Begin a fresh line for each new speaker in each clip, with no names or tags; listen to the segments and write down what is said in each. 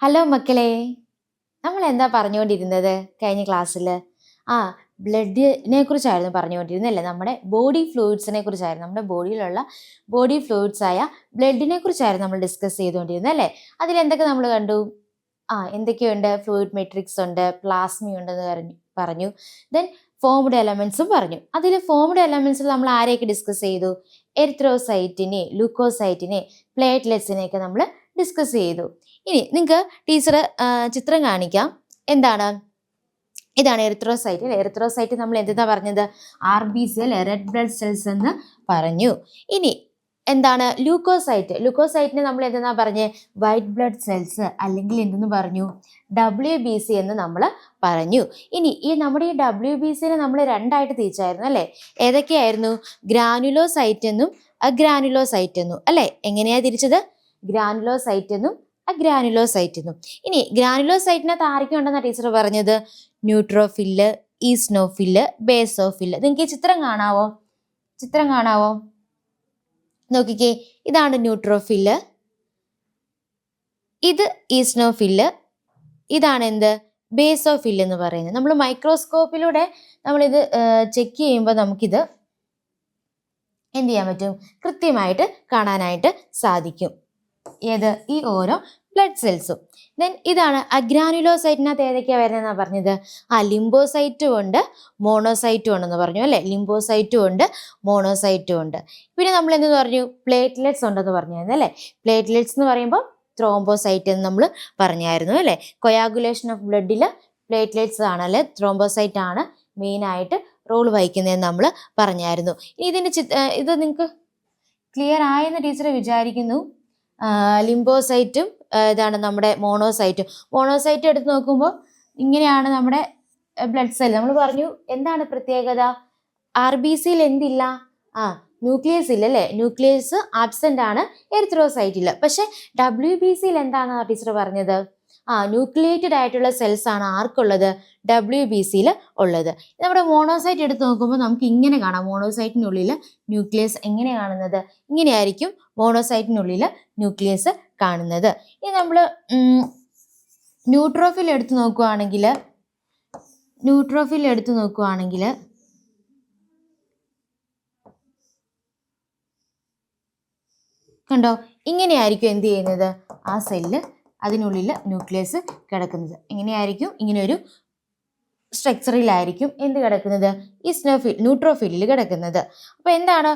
Hello മക്കളെ, നമ്മൾ എന്താ പറഞ്ഞുകൊണ്ടിരുന്നത് കഴിഞ്ഞ ക്ലാസ്സിൽ? ആ ബ്ലഡിനെ കുറിച്ചായിരുന്നു പറഞ്ഞുകൊണ്ടിരുന്നത് അല്ലേ? നമ്മുടെ ബോഡി ഫ്ലൂയിഡ്സിനെ കുറിച്ചായിരുന്നു. നമ്മുടെ ബോഡിയിലുള്ള ബോഡി ഫ്ലൂയിഡ്സ് ആയ ബ്ലഡിനെ കുറിച്ചായിരുന്നു നമ്മൾ ഡിസ്കസ് ചെയ്തുകൊണ്ടിരുന്നത് അല്ലേ? അതിലെന്തൊക്കെ നമ്മൾ കണ്ടു? എന്തൊക്കെയുണ്ട്? ഫ്ലൂയിഡ് മെട്രിക്സ് ഉണ്ട്, പ്ലാസ്മി ഉണ്ടെന്ന് പറഞ്ഞു. ദെൻ ഫോംഡ് എലമെന്റ്സും പറഞ്ഞു. അതിൽ ഫോംഡ് എലമെന്റ്സിൽ നമ്മൾ ആരെയൊക്കെ ഡിസ്കസ് ചെയ്തു? എറിത്രോസൈറ്റിനെ, ലുക്കോസൈറ്റിനെ, പ്ലേറ്റ്ലെറ്റ്സിനെയൊക്കെ നമ്മൾ ഡിസ്കസ് ചെയ്തു. ഇനി നിങ്ങൾക്ക് ടീച്ചർ ചിത്രം കാണിക്കാം. എന്താണ്? ഇതാണ് എറിത്രോസൈറ്റ് അല്ലേ? എറിത്രോസൈറ്റ് നമ്മൾ എന്താ പറഞ്ഞത്? RBC അല്ലെ, റെഡ് ബ്ലഡ് സെൽസ് എന്ന് പറഞ്ഞു. ഇനി എന്താണ് ലൂക്കോസൈറ്റ്? ലൂക്കോസൈറ്റിനെ നമ്മൾ എന്തെന്നാ പറഞ്ഞേ? വൈറ്റ് ബ്ലഡ് സെൽസ് അല്ലെങ്കിൽ എന്തെന്ന് പറഞ്ഞു? WBC എന്ന് നമ്മൾ പറഞ്ഞു. ഇനി നമ്മുടെ ഈ WBCനെ നമ്മൾ രണ്ടായിട്ട് തിരിച്ചായിരുന്നു അല്ലേ? ഏതൊക്കെയായിരുന്നു? ഗ്രാനുലോസൈറ്റ് എന്നും അഗ്രാനുലോസൈറ്റ് എന്നും അല്ലേ? എങ്ങനെയാ തിരിച്ചത്? ഗ്രാനുലോസൈറ്റ് എന്നും അഗ്രാനുലോസൈറ്റ് എന്നും. ഇനി ഗ്രാനുലോസൈറ്റിനകത്ത് ആരൊക്കെ ഉണ്ടെന്നാ ടീച്ചർ പറഞ്ഞത്? ന്യൂട്രോഫില്ല്, ഈസ്നോഫില്ല്, ബേസോഫില്ല്. നിങ്ങൾക്ക് ഈ ചിത്രം കാണാവോ? നോക്കിക്കേ, ഇതാണ് ന്യൂട്രോഫില്ല്, ഇത് ഈസ്നോഫില്ല്, ഇതാണ് എന്ത്? ബേസോഫില്ല് എന്ന് പറയുന്നത്. നമ്മൾ മൈക്രോസ്കോപ്പിലൂടെ നമ്മളിത് ചെക്ക് ചെയ്യുമ്പോൾ നമുക്കിത് എന്ത് ചെയ്യാൻ പറ്റും? കൃത്യമായിട്ട് കാണാനായിട്ട് സാധിക്കും. ഏത്? ഈ ഓരോ ബ്ലഡ് സെൽസും. ദെൻ ഇതാണ് അഗ്രാനുലോസൈറ്റിനകത്ത് ഏതൊക്കെയാണ് വരുന്നതെന്നാണ് പറഞ്ഞത്? ലിംബോസൈറ്റും ഉണ്ട്, മോണോസൈറ്റും ഉണ്ടെന്ന് പറഞ്ഞു അല്ലേ? ലിംബോസൈറ്റും ഉണ്ട്, മോണോസൈറ്റും ഉണ്ട്. പിന്നെ നമ്മൾ എന്ത് പറഞ്ഞു? പ്ലേറ്റ്ലെറ്റ്സ് ഉണ്ടെന്ന് പറഞ്ഞായിരുന്നു അല്ലേ? പ്ലേറ്റ്ലെറ്റ്സ് എന്ന് പറയുമ്പോൾ ത്രോംബോസൈറ്റ് എന്ന് നമ്മൾ പറഞ്ഞായിരുന്നു അല്ലേ? കൊയാഗുലേഷൻ ഓഫ് ബ്ലഡിൽ പ്ലേറ്റ്ലെറ്റ്സ് ആണ് അല്ലെ, ത്രോംബോസൈറ്റ് ആണ് മെയിനായിട്ട് റോൾ വഹിക്കുന്നതെന്ന് നമ്മൾ പറഞ്ഞായിരുന്നു. ഇതിൻ്റെ ഇത് നിങ്ങൾക്ക് ക്ലിയർ ആയെന്ന് ടീച്ചർ വിചാരിക്കുന്നു. ലിംബോസൈറ്റും ഇതാണ് നമ്മുടെ മോണോസൈറ്റ് എടുത്ത് നോക്കുമ്പോൾ ഇങ്ങനെയാണ് നമ്മുടെ ബ്ലഡ് സെൽ. നമ്മൾ പറഞ്ഞു എന്താണ് പ്രത്യേകത? RBCയിൽ എന്തില്ല? ന്യൂക്ലിയസ് ഇല്ല അല്ലേ? ന്യൂക്ലിയസ് ആബ്സെന്റ് ആണ് എറിത്രോസൈറ്റിൽ. പക്ഷെ WBCയിൽ എന്താണ് ടീച്ചർ പറഞ്ഞത്? ന്യൂക്ലിയേറ്റഡ് ആയിട്ടുള്ള സെൽസ് ആണ് ആർക്കുള്ളത്? WBCയിൽ ഉള്ളത്. നമ്മുടെ മോണോസൈറ്റ് എടുത്ത് നോക്കുമ്പോൾ നമുക്ക് ഇങ്ങനെ കാണാം. മോണോസൈറ്റിനുള്ളിൽ ന്യൂക്ലിയസ് എങ്ങനെ കാണുന്നത്? ഇങ്ങനെയായിരിക്കും മോണോസൈറ്റിനുള്ളിൽ ന്യൂക്ലിയസ് കാണുന്നത്. ഇനി നമ്മൾ ന്യൂട്രോഫിൽ എടുത്ത് നോക്കുവാണെങ്കിൽ കണ്ടോ, ഇങ്ങനെയായിരിക്കും എന്ത് ചെയ്യുന്നത്? ആ സെല്ല് അതിനുള്ളിൽ ന്യൂക്ലിയസ് കിടക്കുന്നത് എങ്ങനെയായിരിക്കും? ഇങ്ങനെ ഒരു സ്ട്രക്ചറിലായിരിക്കും എന്ത് കിടക്കുന്നത്? ന്യൂട്രോഫിലിൽ കിടക്കുന്നത്. അപ്പോൾ എന്താണ്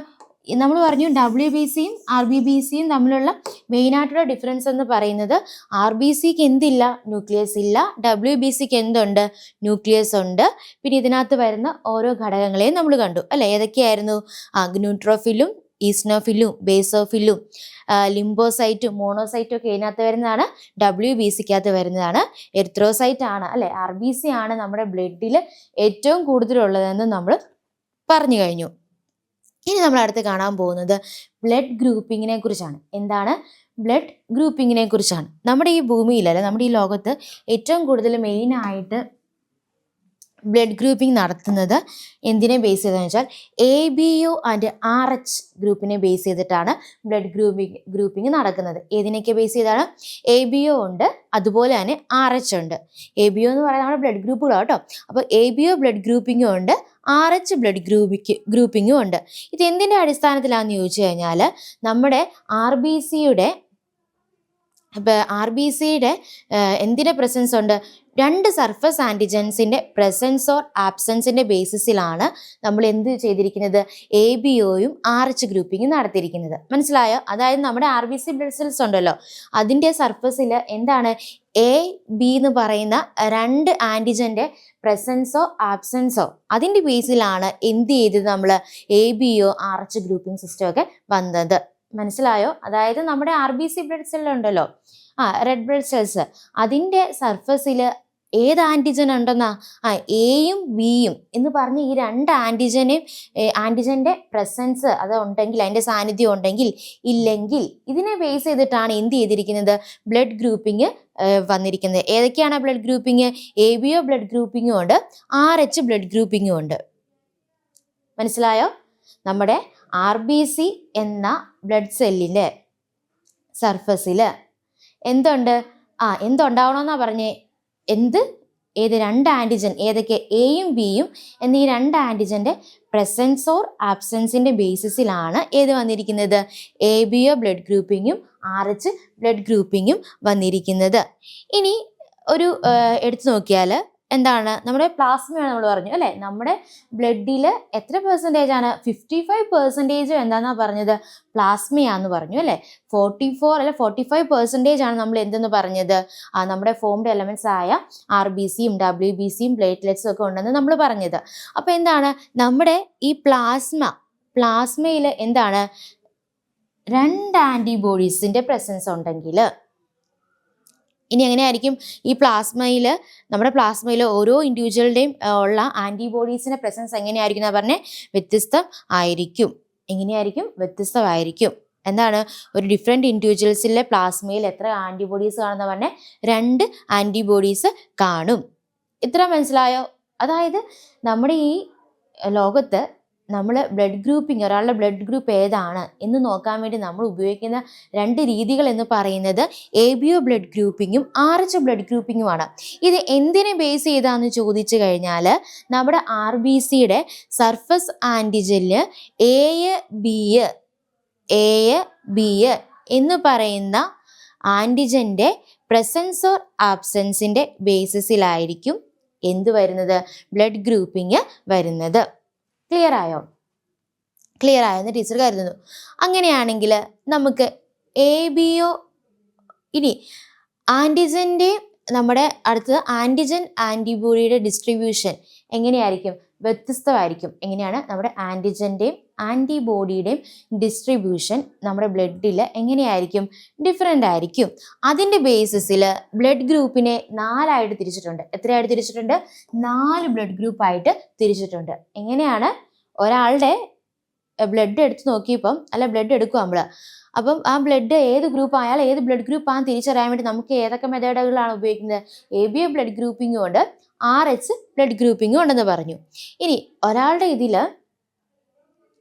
നമ്മൾ പറഞ്ഞു? WBCയും RBBCയും തമ്മിലുള്ള മെയിനായിട്ടുള്ള ഡിഫറൻസ് എന്ന് പറയുന്നത് RBCക്ക് എന്തില്ല? ന്യൂക്ലിയസ് ഇല്ല. WBCക്ക് എന്തുണ്ട്? ന്യൂക്ലിയസ് ഉണ്ട്. പിന്നെ ഇതിനകത്ത് വരുന്ന ഓരോ ഘടകങ്ങളെയും നമ്മൾ കണ്ടു അല്ലേ? ഏതൊക്കെയായിരുന്നു? ന്യൂട്രോഫിലും, ഈസ്നോഫിലും, ബേസോഫിലും, ലിംബോസൈറ്റും, മോണോസൈറ്റും ഒക്കെ ഇതിനകത്ത് വരുന്നതാണ്. WBCക്കകത്ത് വരുന്നതാണ്. എറിത്രോസൈറ്റ് ആണ് അല്ലെ, RBC ആണ് നമ്മുടെ ബ്ലഡിൽ ഏറ്റവും കൂടുതലുള്ളതെന്ന് നമ്മൾ പറഞ്ഞു കഴിഞ്ഞു. ഇനി നമ്മൾ അടുത്ത് കാണാൻ പോകുന്നത് ബ്ലഡ് ഗ്രൂപ്പിങ്ങിനെ കുറിച്ചാണ്. എന്താണ്? ബ്ലഡ് ഗ്രൂപ്പിങ്ങിനെ കുറിച്ചാണ്. നമ്മുടെ ഈ ഭൂമിയിൽ അല്ലെ, നമ്മുടെ ഈ ലോകത്ത് ഏറ്റവും കൂടുതൽ മെയിനായിട്ട് ബ്ലഡ് ഗ്രൂപ്പിംഗ് നടത്തുന്നത് എന്തിനെ ബേസ് ചെയ്തതെന്ന് വെച്ചാൽ ABO ആൻഡ് RH ഗ്രൂപ്പിനെ ബേസ് ചെയ്തിട്ടാണ് ബ്ലഡ് ഗ്രൂപ്പിംഗ് നടക്കുന്നത്. ഏതിനൊക്കെ ബേസ് ചെയ്താണ്? ABO ഉണ്ട്, അതുപോലെ തന്നെ RH ഉണ്ട്. ABO എന്ന് പറയുന്നത് നമ്മുടെ ബ്ലഡ് ഗ്രൂപ്പുകളാണ് കേട്ടോ. അപ്പോൾ ABO ബ്ലഡ് ഗ്രൂപ്പിങ്ങും ഉണ്ട്, RH ബ്ലഡ് ഗ്രൂപ്പിങ്ങും ഉണ്ട്. ഇത് എന്തിൻ്റെ അടിസ്ഥാനത്തിലാണെന്ന് ചോദിച്ചു കഴിഞ്ഞാൽ നമ്മുടെ RBCയുടെ എന്തിൻ്റെ പ്രസൻസ് ഉണ്ട്? 2 സർഫസ് ആൻറ്റിജൻസിൻ്റെ പ്രസൻസ് ഓർ ആബ്സെൻസിൻ്റെ ബേസിസിലാണ് നമ്മൾ എന്ത് ചെയ്തിരിക്കുന്നത്? ABOയും RH ഗ്രൂപ്പിങ്ങും നടത്തിയിരിക്കുന്നത്. മനസ്സിലായോ? അതായത് നമ്മുടെ RBC ബ്ലഡ് സെൽസ് ഉണ്ടല്ലോ, അതിൻ്റെ സർഫസിൽ എന്താണ്? AB എന്ന് പറയുന്ന 2 ആൻറ്റിജൻ്റെ പ്രസൻസോ ആബ്സെൻസോ അതിൻ്റെ ബേസിലാണ് എന്ത് ചെയ്തത്? നമ്മൾ ABO RH ഗ്രൂപ്പിംഗ് സിസ്റ്റം ഒക്കെ വന്നത്. മനസ്സിലായോ? അതായത് നമ്മുടെ RBC ബ്ലഡ് സെൽ ഉണ്ടല്ലോ, റെഡ് ബ്ലഡ് സെൽസ്, അതിൻ്റെ സർഫസിൽ ഏത് ആൻറ്റിജൻ ഉണ്ടെന്നാ? Aയും Bയും എന്ന് പറഞ്ഞ് ഈ 2 ആൻറ്റിജൻ്റെ പ്രസൻസ് അത് ഉണ്ടെങ്കിൽ, അതിൻ്റെ സാന്നിധ്യം ഉണ്ടെങ്കിൽ, ഇല്ലെങ്കിൽ, ഇതിനെ ബേസ് ചെയ്തിട്ടാണ് എന്ത് ചെയ്തിരിക്കുന്നത്? ബ്ലഡ് ഗ്രൂപ്പിംഗ് വന്നിരിക്കുന്നത്. ഏതൊക്കെയാണ് ബ്ലഡ് ഗ്രൂപ്പിംഗ്? ABO ബ്ലഡ് ഗ്രൂപ്പിംഗും ഉണ്ട്, RH ബ്ലഡ് ഗ്രൂപ്പിംഗും ഉണ്ട്. മനസ്സിലായോ? നമ്മുടെ RBC എന്ന ബ്ലഡ് സെല്ലിൻ്റെ സർഫസിൽ എന്തുണ്ട്? എന്തുണ്ടാവണമെന്നാ പറഞ്ഞേ? ഏത് രണ്ട് ആൻറ്റിജൻ, ഏതൊക്കെ? എയും ബിയും എന്നീ രണ്ട് ആൻറ്റിജൻ്റെ പ്രസൻസ് ഓർ ആബ്സെൻസിൻ്റെ ബേസിസിലാണ് ഏത് വന്നിരിക്കുന്നത്? ABO ബ്ലഡ് ഗ്രൂപ്പിങ്ങും RH ബ്ലഡ് ഗ്രൂപ്പിങ്ങും വന്നിരിക്കുന്നത്. ഇനി ഒരു എടുത്തു നോക്കിയാൽ എന്താണ്? നമ്മുടെ പ്ലാസ്മയാണ് നമ്മൾ പറഞ്ഞു അല്ലേ? നമ്മുടെ ബ്ലഡിൽ എത്ര പെർസെൻറ്റേജാണ്? 55% എന്താണെന്നാ പറഞ്ഞത്? പ്ലാസ്മയാന്ന് പറഞ്ഞു അല്ലേ? 44 അല്ലെ 45% ആണ് നമ്മൾ എന്തെന്ന് പറഞ്ഞത്? നമ്മുടെ ഫോംഡ് എലമെൻറ്റ്സ് ആയ RBCയും WBCയും പ്ലേറ്റ്ലെറ്റ്സും ഒക്കെ ഉണ്ടെന്ന് നമ്മൾ പറഞ്ഞത്. അപ്പോൾ എന്താണ്? നമ്മുടെ ഈ പ്ലാസ്മയിൽ എന്താണ്? 2 ആൻറ്റിബോഡീസിൻ്റെ പ്രസൻസ് ഉണ്ടെങ്കിൽ, ഇനി എങ്ങനെയായിരിക്കും ഈ നമ്മുടെ പ്ലാസ്മയിൽ ഓരോ ഇൻഡിവിജ്വലിൻ്റെയും ഉള്ള ആൻറ്റിബോഡീസിൻ്റെ പ്രസൻസ് എങ്ങനെയായിരിക്കും എന്നാ പറഞ്ഞേ? വ്യത്യസ്തം ആയിരിക്കും. എങ്ങനെയായിരിക്കും? വ്യത്യസ്തമായിരിക്കും. എന്താണ്? ഒരു ഡിഫറെൻറ്റ് ഇൻഡിവിജ്വൽസിലെ പ്ലാസ്മയിൽ എത്ര ആൻറ്റിബോഡീസ് കാണുന്ന പറഞ്ഞേ? 2 ആൻറ്റിബോഡീസ് കാണും. ഇത്ര മനസ്സിലായോ? അതായത് നമ്മുടെ ഈ ലോകത്ത് നമ്മൾ ബ്ലഡ് ഗ്രൂപ്പിംഗ്, ഒരാളുടെ ബ്ലഡ് ഗ്രൂപ്പ് ഏതാണ് എന്ന് നോക്കാൻ വേണ്ടി നമ്മൾ ഉപയോഗിക്കുന്ന 2 രീതികൾ എന്ന് പറയുന്നത് ABO ബ്ലഡ് ഗ്രൂപ്പിങ്ങും RH ബ്ലഡ് ഗ്രൂപ്പിങ്ങുമാണ്. ഇത് എന്തിനെ ബേസ് ചെയ്താന്ന് ചോദിച്ചു കഴിഞ്ഞാൽ, നമ്മുടെ RBCയുടെ സർഫസ് ആൻറ്റിജനിൽ A B എന്ന് പറയുന്ന ആൻറ്റിജൻ്റെ പ്രസൻസ് ഓർ ആബ്സെൻസിൻ്റെ ബേസിസിലായിരിക്കും എന്ത് വരുന്നത്? ബ്ലഡ് ഗ്രൂപ്പിംഗ് വരുന്നത്. ക്ലിയർ ആയെന്ന് ടീച്ചർ കരുതുന്നു. അങ്ങനെയാണെങ്കിൽ നമുക്ക് ABO, ഇനി ആൻറ്റിജൻ്റെ നമ്മുടെ അടുത്തത് ആൻറ്റിജൻ ആൻറ്റിബോഡിയുടെ ഡിസ്ട്രിബ്യൂഷൻ എങ്ങനെയായിരിക്കും? വ്യത്യസ്തമായിരിക്കും. എങ്ങനെയാണ്? നമ്മുടെ ആൻറ്റിജൻ്റെയും ആൻറ്റിബോഡിയുടെയും ഡിസ്ട്രിബ്യൂഷൻ നമ്മുടെ ബ്ലഡിൽ എങ്ങനെയായിരിക്കും? ഡിഫറെൻ്റ് ആയിരിക്കും. അതിൻ്റെ ബേസിസിൽ ബ്ലഡ് ഗ്രൂപ്പിനെ 4 തിരിച്ചിട്ടുണ്ട്. എത്രയായിട്ട് തിരിച്ചിട്ടുണ്ട്? 4 ബ്ലഡ് ഗ്രൂപ്പായിട്ട് തിരിച്ചിട്ടുണ്ട്. എങ്ങനെയാണ്? ഒരാളുടെ ബ്ലഡ് എടുത്ത് നോക്കിയപ്പം, ബ്ലഡ് എടുക്കുക നമ്മൾ, അപ്പം ആ ബ്ലഡ് ഏത് ഗ്രൂപ്പ് ആയാൽ ഏത് ബ്ലഡ് ഗ്രൂപ്പാണെന്ന് തിരിച്ചറിയാൻ വേണ്ടി നമുക്ക് ഏതൊക്കെ മെത്തേഡുകളാണ് ഉപയോഗിക്കുന്നത്? ABO ബ്ലഡ് ഗ്രൂപ്പിങ്ങും ഉണ്ട്, RH ബ്ലഡ് ഗ്രൂപ്പിങ്ങും ഉണ്ടെന്ന് പറഞ്ഞു. ഇനി ഒരാളുടെ ഇതിൽ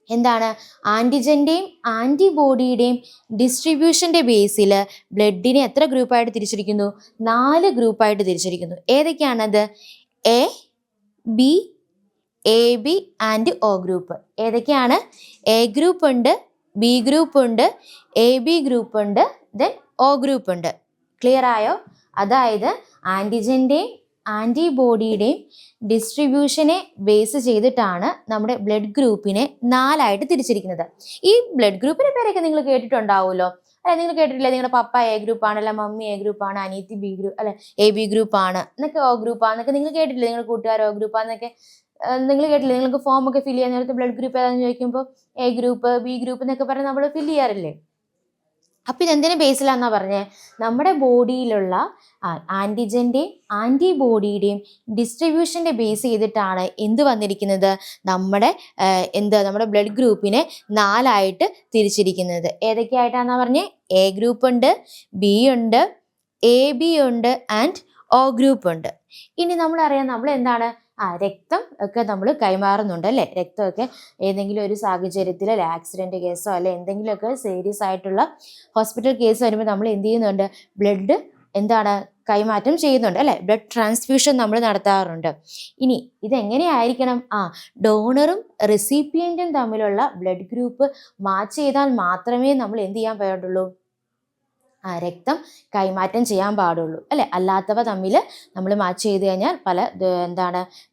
എന്താണ്? ആൻറ്റിജൻ്റെയും ആൻറ്റിബോഡിയുടെയും ഡിസ്ട്രിബ്യൂഷൻ്റെ ബേസിൽ ബ്ലഡിനെ എത്ര ഗ്രൂപ്പായിട്ട് തിരിച്ചിരിക്കുന്നു? 4 ഗ്രൂപ്പായിട്ട് തിരിച്ചിരിക്കുന്നു. ഏതൊക്കെയാണത്? A, B, AB and O group. ഏതൊക്കെയാണ്? A ഗ്രൂപ്പ് ഉണ്ട്, B ഗ്രൂപ്പ് ഉണ്ട്, AB ഗ്രൂപ്പ് ഉണ്ട്, ദെൻ O ഗ്രൂപ്പ് ഉണ്ട്. ക്ലിയർ ആയോ? അതായത് ആൻറ്റിജൻ്റെയും ആൻറ്റിബോഡിയുടെയും ഡിസ്ട്രിബ്യൂഷനെ ബേസ് ചെയ്തിട്ടാണ് നമ്മുടെ ബ്ലഡ് ഗ്രൂപ്പിനെ 4 തിരിച്ചിരിക്കുന്നത്. ഈ ബ്ലഡ് ഗ്രൂപ്പിൻ്റെ പേരൊക്കെ നിങ്ങൾ കേട്ടിട്ടുണ്ടാവുമല്ലോ അല്ലെ? നിങ്ങൾ കേട്ടിട്ടില്ലേ? നിങ്ങളുടെ പപ്പ A ഗ്രൂപ്പാണ്, അല്ലെ മമ്മി A ഗ്രൂപ്പാണ്, അനിയത്തി B ഗ്രൂപ്പ്, അല്ലെ AB ഗ്രൂപ്പാണ് എന്നൊക്കെ, O ഗ്രൂപ്പാന്നൊക്കെ നിങ്ങൾ കേട്ടിട്ടില്ലേ? നിങ്ങളുടെ കൂട്ടുകാർ O ഗ്രൂപ്പാന്നൊക്കെ നിങ്ങൾ കേട്ടില്ലേ? നിങ്ങൾക്ക് ഫോമൊക്കെ ഫില്ല് ചെയ്യാൻ നേരത്തെ ബ്ലഡ് ഗ്രൂപ്പ് ഏതാണെന്ന് ചോദിക്കുമ്പോൾ A ഗ്രൂപ്പ്, B ഗ്രൂപ്പ് എന്നൊക്കെ പറഞ്ഞ് നമ്മൾ ഫില്ല് ചെയ്യാറില്ലേ? അപ്പം ഇതെന്തിനെ ബേസിലാണെന്നാണ് പറഞ്ഞത്? നമ്മുടെ ബോഡിയിലുള്ള ആൻറ്റിജൻ്റെയും ആൻറ്റിബോഡിയുടെയും ഡിസ്ട്രിബ്യൂഷൻ്റെ ബേസ് ചെയ്തിട്ടാണ് എന്ത് വന്നിരിക്കുന്നത്? നമ്മുടെ ബ്ലഡ് ഗ്രൂപ്പിനെ 4 തിരിച്ചിരിക്കുന്നത്. ഏതൊക്കെയായിട്ടാണെന്നാണ് പറഞ്ഞത്? A ഗ്രൂപ്പ് ഉണ്ട്, B ഉണ്ട്, AB ഉണ്ട് ആൻഡ് O ഗ്രൂപ്പ് ഉണ്ട്. ഇനി നമ്മളറിയാം, നമ്മൾ എന്താണ് രക്തം ഒക്കെ നമ്മൾ കൈമാറുന്നുണ്ട് അല്ലേ? രക്തമൊക്കെ ഏതെങ്കിലും ഒരു സാഹചര്യത്തിൽ, അല്ലെ ആക്സിഡൻറ്റ് കേസോ അല്ലെ എന്തെങ്കിലുമൊക്കെ സീരിയസ് ആയിട്ടുള്ള ഹോസ്പിറ്റൽ കേസ് വരുമ്പോൾ നമ്മൾ എന്ത് ചെയ്യുന്നുണ്ട്? ബ്ലഡ് കൈമാറ്റം ചെയ്യുന്നുണ്ട് അല്ലേ? ബ്ലഡ് ട്രാൻസ്ഫ്യൂഷൻ നമ്മൾ നടത്താറുണ്ട്. ഇനി ഇതെങ്ങനെയായിരിക്കണം? ഡോണറും റെസിപ്പിയൻറ്റും തമ്മിലുള്ള ബ്ലഡ് ഗ്രൂപ്പ് മാച്ച് ചെയ്താൽ മാത്രമേ നമ്മൾ എന്ത് ചെയ്യാൻ പാടുള്ളൂ? രക്തം കൈമാറ്റം ചെയ്യാൻ പാടുള്ളൂ അല്ലെ? അല്ലാത്തവ തമ്മിൽ നമ്മൾ മാച്ച് ചെയ്ത് കഴിഞ്ഞാൽ പല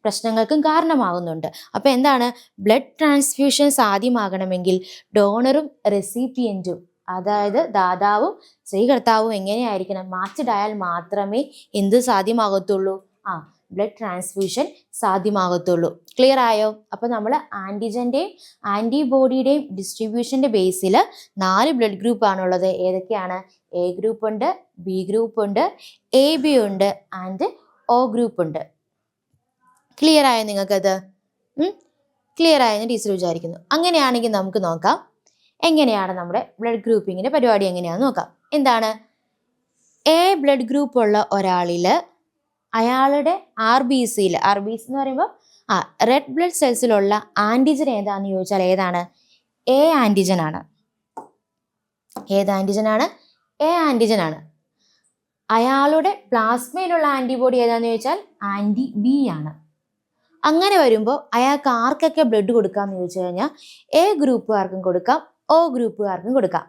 പ്രശ്നങ്ങൾക്കും കാരണമാകുന്നുണ്ട്. അപ്പോൾ എന്താണ്? ബ്ലഡ് ട്രാൻസ്ഫ്യൂഷൻ സാധ്യമാകണമെങ്കിൽ ഡോണറും റെസിപ്പിയൻറ്റും, അതായത് ദാതാവും സ്വീകർത്താവും എങ്ങനെയായിരിക്കണം? മാച്ച്ഡ് ആയാൽ മാത്രമേ എന്ത് സാധ്യമാകത്തുള്ളൂ? ബ്ലഡ് ട്രാൻസ്ഫ്യൂഷൻ സാധ്യമാകത്തുള്ളൂ. ക്ലിയർ ആയോ? അപ്പോൾ നമ്മൾ ആൻറ്റിജൻ്റെയും ആൻറ്റിബോഡിയുടെയും ഡിസ്ട്രിബ്യൂഷൻ്റെ ബേസിൽ 4 ബ്ലഡ് ഗ്രൂപ്പാണുള്ളത്. ഏതൊക്കെയാണ്? A ഗ്രൂപ്പ് ഉണ്ട്, B ഗ്രൂപ്പ് ഉണ്ട്, AB ഉണ്ട് ആൻഡ് O ഗ്രൂപ്പ് ഉണ്ട്. ക്ലിയർ ആയോ നിങ്ങൾക്കത്? ക്ലിയർ ആയെന്ന് ടീച്ചർ വിചാരിക്കുന്നു. അങ്ങനെയാണെങ്കിൽ നമുക്ക് നോക്കാം എങ്ങനെയാണ് നമ്മുടെ ബ്ലഡ് ഗ്രൂപ്പിങ്ങിൻ്റെ പരിപാടി എങ്ങനെയാണെന്ന് നോക്കാം. എന്താണ്? A ബ്ലഡ് ഗ്രൂപ്പ് ഉള്ള ഒരാളിൽ അയാളുടെ RBC എന്ന് പറയുമ്പോൾ റെഡ് ബ്ലഡ് സെൽസിലുള്ള ആൻറ്റിജൻ ഏതാണെന്ന് ചോദിച്ചാൽ ഏതാണ്? A ആൻറ്റിജൻ ആണ്. ഏത് ആൻറ്റിജൻ ആണ്? A ആൻറ്റിജൻ ആണ്. അയാളുടെ പ്ലാസ്മയിലുള്ള ആന്റിബോഡി ഏതാന്ന് ചോദിച്ചാൽ ആന്റി ബി ആണ്. അങ്ങനെ വരുമ്പോൾ അയാൾക്ക് ആർക്കൊക്കെ ബ്ലഡ് കൊടുക്കാമെന്ന് ചോദിച്ചു കഴിഞ്ഞാൽ എ ഗ്രൂപ്പുകാർക്കും കൊടുക്കാം, ഒ ഗ്രൂപ്പുകാർക്കും കൊടുക്കാം.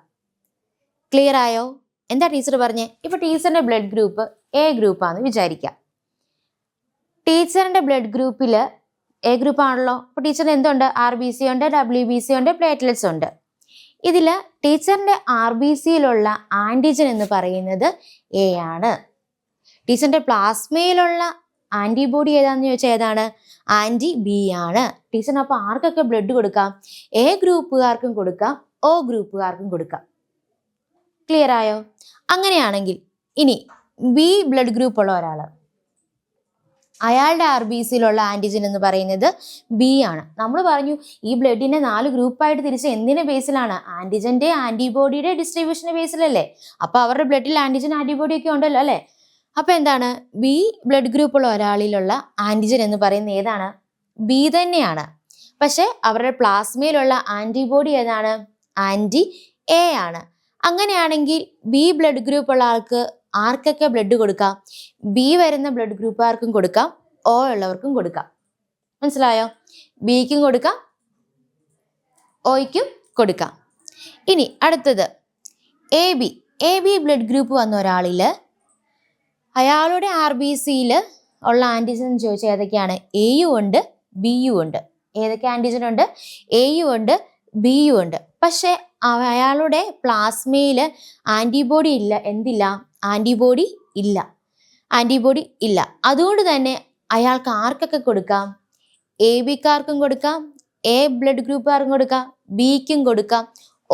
ക്ലിയർ ആയോ? എന്താ ടീച്ചർ പറഞ്ഞേ? ഇപ്പൊ ടീച്ചറിന്റെ ബ്ലഡ് ഗ്രൂപ്പ് എ ഗ്രൂപ്പാന്ന് വിചാരിക്കാം. ടീച്ചറിന്റെ ബ്ലഡ് ഗ്രൂപ്പിൽ എ ഗ്രൂപ്പ് ആണല്ലോ. അപ്പൊ ടീച്ചറിന് എന്തുണ്ട്? RBC ഉണ്ട്, WBC ഉണ്ട്, പ്ലേറ്റ്ലെറ്റ്സ് ഉണ്ട്. ഇതിൽ ടീച്ചറിന്റെ RBCയിലുള്ള ആന്റിജൻ എന്ന് പറയുന്നത് എ ആണ്. ടീച്ചറിന്റെ പ്ലാസ്മയിലുള്ള ആന്റിബോഡി ഏതാന്ന് ചോദിച്ചാൽ ഏതാണ്? ആന്റി ബി ആണ്. ടീച്ചറിന് അപ്പൊ ആർക്കൊക്കെ ബ്ലഡ് കൊടുക്കാം? എ ഗ്രൂപ്പുകാർക്കും കൊടുക്കാം, ഒ ഗ്രൂപ്പുകാർക്കും കൊടുക്കാം. ക്ലിയർ ആയോ? അങ്ങനെയാണെങ്കിൽ ഇനി ബി ബ്ലഡ് ഗ്രൂപ്പ് ഉള്ള ഒരാള്, അയാളുടെ RBCയിലുള്ള ആന്റിജൻ എന്ന് പറയുന്നത് ബി ആണ്. നമ്മൾ പറഞ്ഞു ഈ ബ്ലഡിനെ 4 ഗ്രൂപ്പായിട്ട് തിരിച്ച് എന്തിന്റെ ബേസിലാണ്? ആന്റിജന്റെ ആന്റിബോഡിയുടെ ഡിസ്ട്രിബ്യൂഷന്റെ ബേസിലല്ലേ. അപ്പൊ അവരുടെ ബ്ലഡിൽ ആന്റിജൻ ആന്റിബോഡി ഒക്കെ ഉണ്ടല്ലോ അല്ലെ. അപ്പൊ എന്താണ്? ബി ബ്ലഡ് ഗ്രൂപ്പുള്ള ഒരാളിലുള്ള ആന്റിജൻ എന്ന് പറയുന്നത് ഏതാണ്? ബി തന്നെയാണ്. പക്ഷെ അവരുടെ പ്ലാസ്മയിലുള്ള ആന്റിബോഡി ഏതാണ്? ആന്റി എ ആണ്. അങ്ങനെയാണെങ്കിൽ ബി ബ്ലഡ് ഗ്രൂപ്പ് ഉള്ള ആൾക്ക് ആർക്കൊക്കെ ബ്ലഡ് കൊടുക്കാം? ബി വരുന്ന ബ്ലഡ് ഗ്രൂപ്പുകാർക്കും കൊടുക്കാം, ഒ ഉള്ളവർക്കും കൊടുക്കാം. മനസ്സിലായോ? ബിക്കും കൊടുക്കാം, ഒയ്ക്കും കൊടുക്കാം. ഇനി അടുത്തത് എ ബി ബ്ലഡ് ഗ്രൂപ്പ് വന്ന ഒരാളില് അയാളുടെ RBCയിൽ ഉള്ള ആന്റിജൻ ചോദിച്ചാൽ ഏതൊക്കെയാണ്? എയും ഉണ്ട്, ബിയും ഉണ്ട്. ഏതൊക്കെ ആന്റിജൻ ഉണ്ട്? എയും ഉണ്ട്, ബിയും ഉണ്ട്. പക്ഷെ അയാളുടെ പ്ലാസ്മയിൽ ആന്റിബോഡി ഇല്ല. എന്തില്ല? ആന്റിബോഡി ഇല്ല. അതുകൊണ്ട് തന്നെ അയാൾക്ക് ആർക്കൊക്കെ കൊടുക്കാം? എ ബിക്കാർക്കും കൊടുക്കാം, എ ബ്ലഡ് ഗ്രൂപ്പുകാർക്കും കൊടുക്കാം, ബിക്കും കൊടുക്കാം,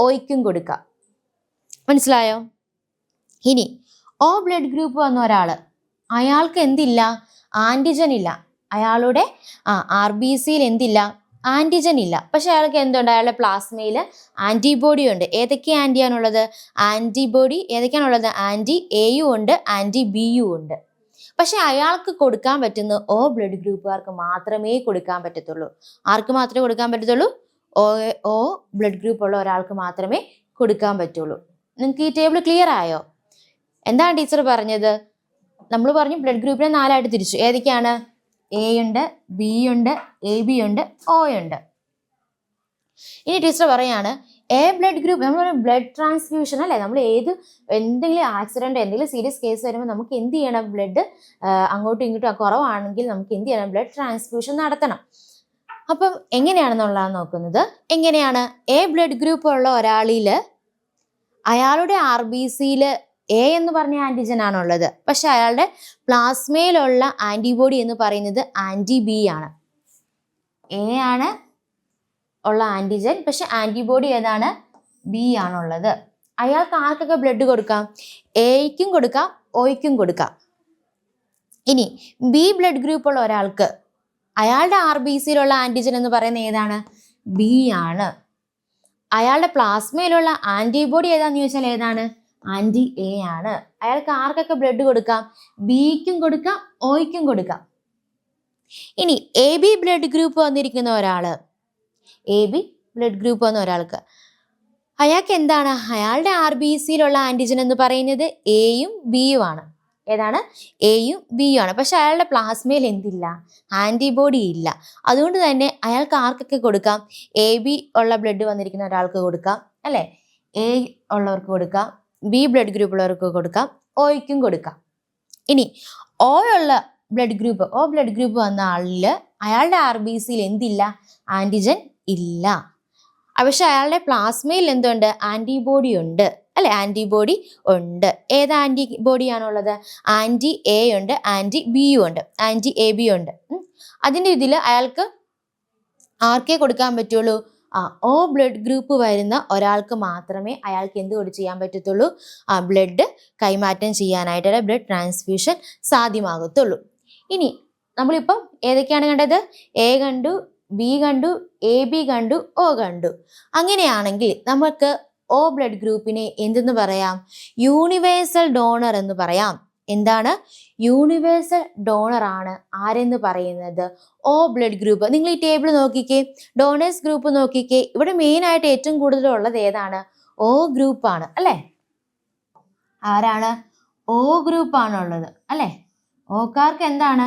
ഒയ്ക്കും കൊടുക്കാം. മനസ്സിലായോ? ഇനി ഒ ബ്ലഡ് ഗ്രൂപ്പ് വന്ന ഒരാള്, അയാൾക്ക് എന്തില്ല? ആന്റിജൻ ഇല്ല. അയാളുടെ RBCയിൽ എന്തില്ല? ആന്റിജൻ ഇല്ല. പക്ഷെ അയാൾക്ക് എന്തുണ്ട്? അയാളുടെ പ്ലാസ്മയിൽ ആന്റിബോഡി ഉണ്ട്. ഏതൊക്കെ ആന്റിയാണുള്ളത്? ആന്റിബോഡി ഏതൊക്കെയാണുള്ളത്? ആന്റി എയും ഉണ്ട്, ആന്റി ബിയും ഉണ്ട്. പക്ഷെ അയാൾക്ക് കൊടുക്കാൻ പറ്റുന്ന ഒ ബ്ലഡ് ഗ്രൂപ്പുകാർക്ക് മാത്രമേ കൊടുക്കാൻ പറ്റത്തുള്ളൂ. ആർക്ക് മാത്രമേ കൊടുക്കാൻ പറ്റത്തുള്ളൂ? ഒ ബ്ലഡ് ഗ്രൂപ്പ് ഉള്ള ഒരാൾക്ക് മാത്രമേ കൊടുക്കാൻ പറ്റുള്ളൂ. നിങ്ങൾക്ക് ഈ ടേബിൾ ക്ലിയർ ആയോ? എന്താണ് ടീച്ചർ പറഞ്ഞത്? നമ്മൾ പറഞ്ഞു ബ്ലഡ് ഗ്രൂപ്പിനെ 4ആയിട്ട് തിരിച്ചു. ഏതൊക്കെയാണ്? എ ഉണ്ട്, ബി ഉണ്ട്, എ ബി ഉണ്ട്, ഒ ഉണ്ട്. ഇനി ടീച്ചർ പറയാണ് എ ബ്ലഡ് ഗ്രൂപ്പ്, നമ്മൾ ബ്ലഡ് ട്രാൻസ്ഫ്യൂഷൻ അല്ലേ, നമ്മൾ എന്തെങ്കിലും ആക്സിഡന്റ് എന്തെങ്കിലും സീരിയസ് കേസ് വരുമ്പോൾ നമുക്ക് എന്ത് ചെയ്യണം? ബ്ലഡ് അങ്ങോട്ടും ഇങ്ങോട്ടും കുറവാണെങ്കിൽ നമുക്ക് എന്ത് ചെയ്യണം? ബ്ലഡ് ട്രാൻസ്ഫ്യൂഷൻ നടത്തണം. അപ്പം എങ്ങനെയാണെന്നുള്ളതാണ് നോക്കുന്നത്. എങ്ങനെയാണ്? എ ബ്ലഡ് ഗ്രൂപ്പ് ഉള്ള ഒരാളിൽ അയാളുടെ RBCയിൽ എ എന്ന് പറഞ്ഞ ആന്റിജൻ ആണുള്ളത്. പക്ഷെ അയാളുടെ പ്ലാസ്മയിലുള്ള ആന്റിബോഡി എന്ന് പറയുന്നത് ആന്റി ബി ആണ്. എ ആണ് ഉള്ള ആന്റിജൻ, പക്ഷെ ആന്റിബോഡി ഏതാണ്? ബി ആണുള്ളത്. അയാൾക്ക് ആർക്കൊക്കെ ബ്ലഡ് കൊടുക്കാം? എയ്ക്കും കൊടുക്കാം, ഒയ്ക്കും കൊടുക്കാം. ഇനി ബി ബ്ലഡ് ഗ്രൂപ്പ് ഉള്ള ഒരാൾക്ക് അയാളുടെ RBCയിലുള്ള ആന്റിജൻ എന്ന് പറയുന്നത് ഏതാണ്? ബി ആണ്. അയാളുടെ പ്ലാസ്മയിലുള്ള ആന്റിബോഡി ഏതാന്ന് ചോദിച്ചാൽ ഏതാണ്? ആന്റി എ ആണ്. അയാൾക്ക് ആർക്കൊക്കെ ബ്ലഡ് കൊടുക്കാം? ബിക്കും കൊടുക്കാം, ഒയ്ക്കും കൊടുക്കാം. ഇനി എ ബി ബ്ലഡ് ഗ്രൂപ്പ് വന്നിരിക്കുന്ന ഒരാള്, എ ബി ബ്ലഡ് ഗ്രൂപ്പ് വന്ന ഒരാൾക്ക് അയാൾക്ക് എന്താണ്? അയാളുടെ RBCയിലുള്ള ആന്റിജൻ എന്ന് പറയുന്നത് എയും ബിയും ആണ്. ഏതാണ്? എയും ബിയും ആണ്. പക്ഷെ അയാളുടെ പ്ലാസ്മയിൽ എന്തില്ല? ആന്റിബോഡി ഇല്ല. അതുകൊണ്ട് തന്നെ അയാൾക്ക് ആർക്കൊക്കെ കൊടുക്കാം? എ ബി ഉള്ള ബ്ലഡ് വന്നിരിക്കുന്ന ഒരാൾക്ക് കൊടുക്കാം അല്ലെ, എ ഉള്ളവർക്ക് കൊടുക്കാം, ബി ബ്ലഡ് ഗ്രൂപ്പ് ഉള്ളവർക്ക് കൊടുക്കാം, ഒയ്ക്കും കൊടുക്കാം. ഇനി ഒ ഉള്ള ബ്ലഡ് ഗ്രൂപ്പ് വന്ന ആളിൽ അയാളുടെ RBCയിൽ എന്തില്ല? ആന്റിജൻ ഇല്ല. പക്ഷെ അയാളുടെ പ്ലാസ്മയിൽ എന്തുണ്ട്? ആന്റിബോഡി ഉണ്ട് അല്ലെ, ആന്റിബോഡി ഉണ്ട്. ഏത് ആന്റിബോഡിയാണുള്ളത്? ആന്റി എ ഉണ്ട്, ആന്റി ബിയും ഉണ്ട്, ആന്റി എ ബി ഉണ്ട്. അതിൻ്റെ ഇതിൽ അയാൾക്ക് ആർക്കേ കൊടുക്കാൻ പറ്റുള്ളൂ? ഒ ബ്ലഡ് ഗ്രൂപ്പ് വരുന്ന ഒരാൾക്ക് മാത്രമേ അയാൾക്ക് എന്ത് ചെയ്യാൻ പറ്റത്തുള്ളൂ? ബ്ലഡ് കൈമാറ്റം ചെയ്യാനായിട്ട് ബ്ലഡ് ട്രാൻസ്ഫ്യൂഷൻ സാധ്യമാകത്തുള്ളൂ. ഇനി നമ്മളിപ്പം ഏതൊക്കെയാണ് കണ്ടത്? എ കണ്ടു, ബി കണ്ടു, എ ബി കണ്ടു, ഒ കണ്ടു. അങ്ങനെയാണെങ്കിൽ നമുക്ക് ഒ ബ്ലഡ് ഗ്രൂപ്പിനെ എന്തെന്ന് പറയാം? യൂണിവേഴ്സൽ ഡോണർ എന്ന് പറയാം. എന്താണ്? യൂണിവേഴ്സൽ ഡോണർ ആണ് ആരെന്ന് പറയുന്നത്? O blood group. നിങ്ങൾ ഈ ടേബിൾ നോക്കിക്കേ, ഡോണേഴ്സ് ഗ്രൂപ്പ് നോക്കിക്കേ. ഇവിടെ മെയിൻ ആയിട്ട് ഏറ്റവും കൂടുതൽ ഉള്ളത് ഏതാണ്? ഒ ഗ്രൂപ്പ് ആണ് അല്ലെ. ആരാണ്? O ഗ്രൂപ്പാണുള്ളത് അല്ലേ? ഓക്കാർക്ക് എന്താണ്?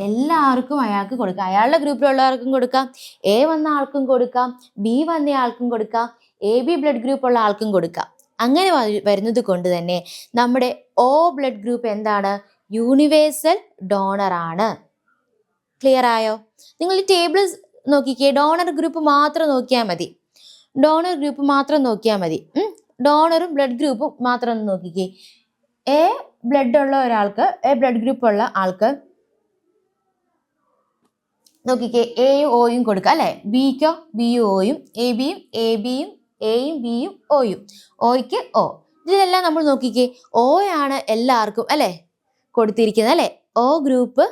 എല്ലാവർക്കും അയാൾക്ക് കൊടുക്കാം. അയാളുടെ ഗ്രൂപ്പിലുള്ളവർക്കും കൊടുക്കാം, എ വന്ന ആൾക്കും കൊടുക്കാം, ബി വന്ന ആൾക്കും കൊടുക്കാം, AB ബ്ലഡ് ഗ്രൂപ്പ് ഉള്ള ആൾക്കും കൊടുക്കാം. അങ്ങനെ വരുന്നത് കൊണ്ട് തന്നെ നമ്മുടെ O ബ്ലഡ് ഗ്രൂപ്പ് എന്താണ്? യൂണിവേഴ്സൽ ഡോണർ ആണ്. ക്ലിയർ ആയോ? നിങ്ങൾ ഈ ടേബിൾ നോക്കിക്കേ, ഡോണർ ഗ്രൂപ്പ് മാത്രം നോക്കിയാൽ മതി. ഡോണറും ബ്ലഡ് ഗ്രൂപ്പും മാത്രം ഒന്ന് നോക്കിക്കേ. എ ബ്ലഡ് ഉള്ള ഒരാൾക്ക്, എ ബ്ലഡ് ഗ്രൂപ്പ് ഉള്ള ആൾക്ക് നോക്കിക്കേ, എയും ഒയും കൊടുക്കുക അല്ലെ? ബിക്കോ ബിയും ഒയും, എ ബിയും എയും ബിയും ഒയും, ഒയ്ക്ക് ഒ. ഇതിലെല്ലാം നമ്മൾ നോക്കിക്കേ, ഒ ആണ് എല്ലാവർക്കും അല്ലെ കൊടുത്തിരിക്കുന്നത് അല്ലെ? O ഗ്രൂപ്പ്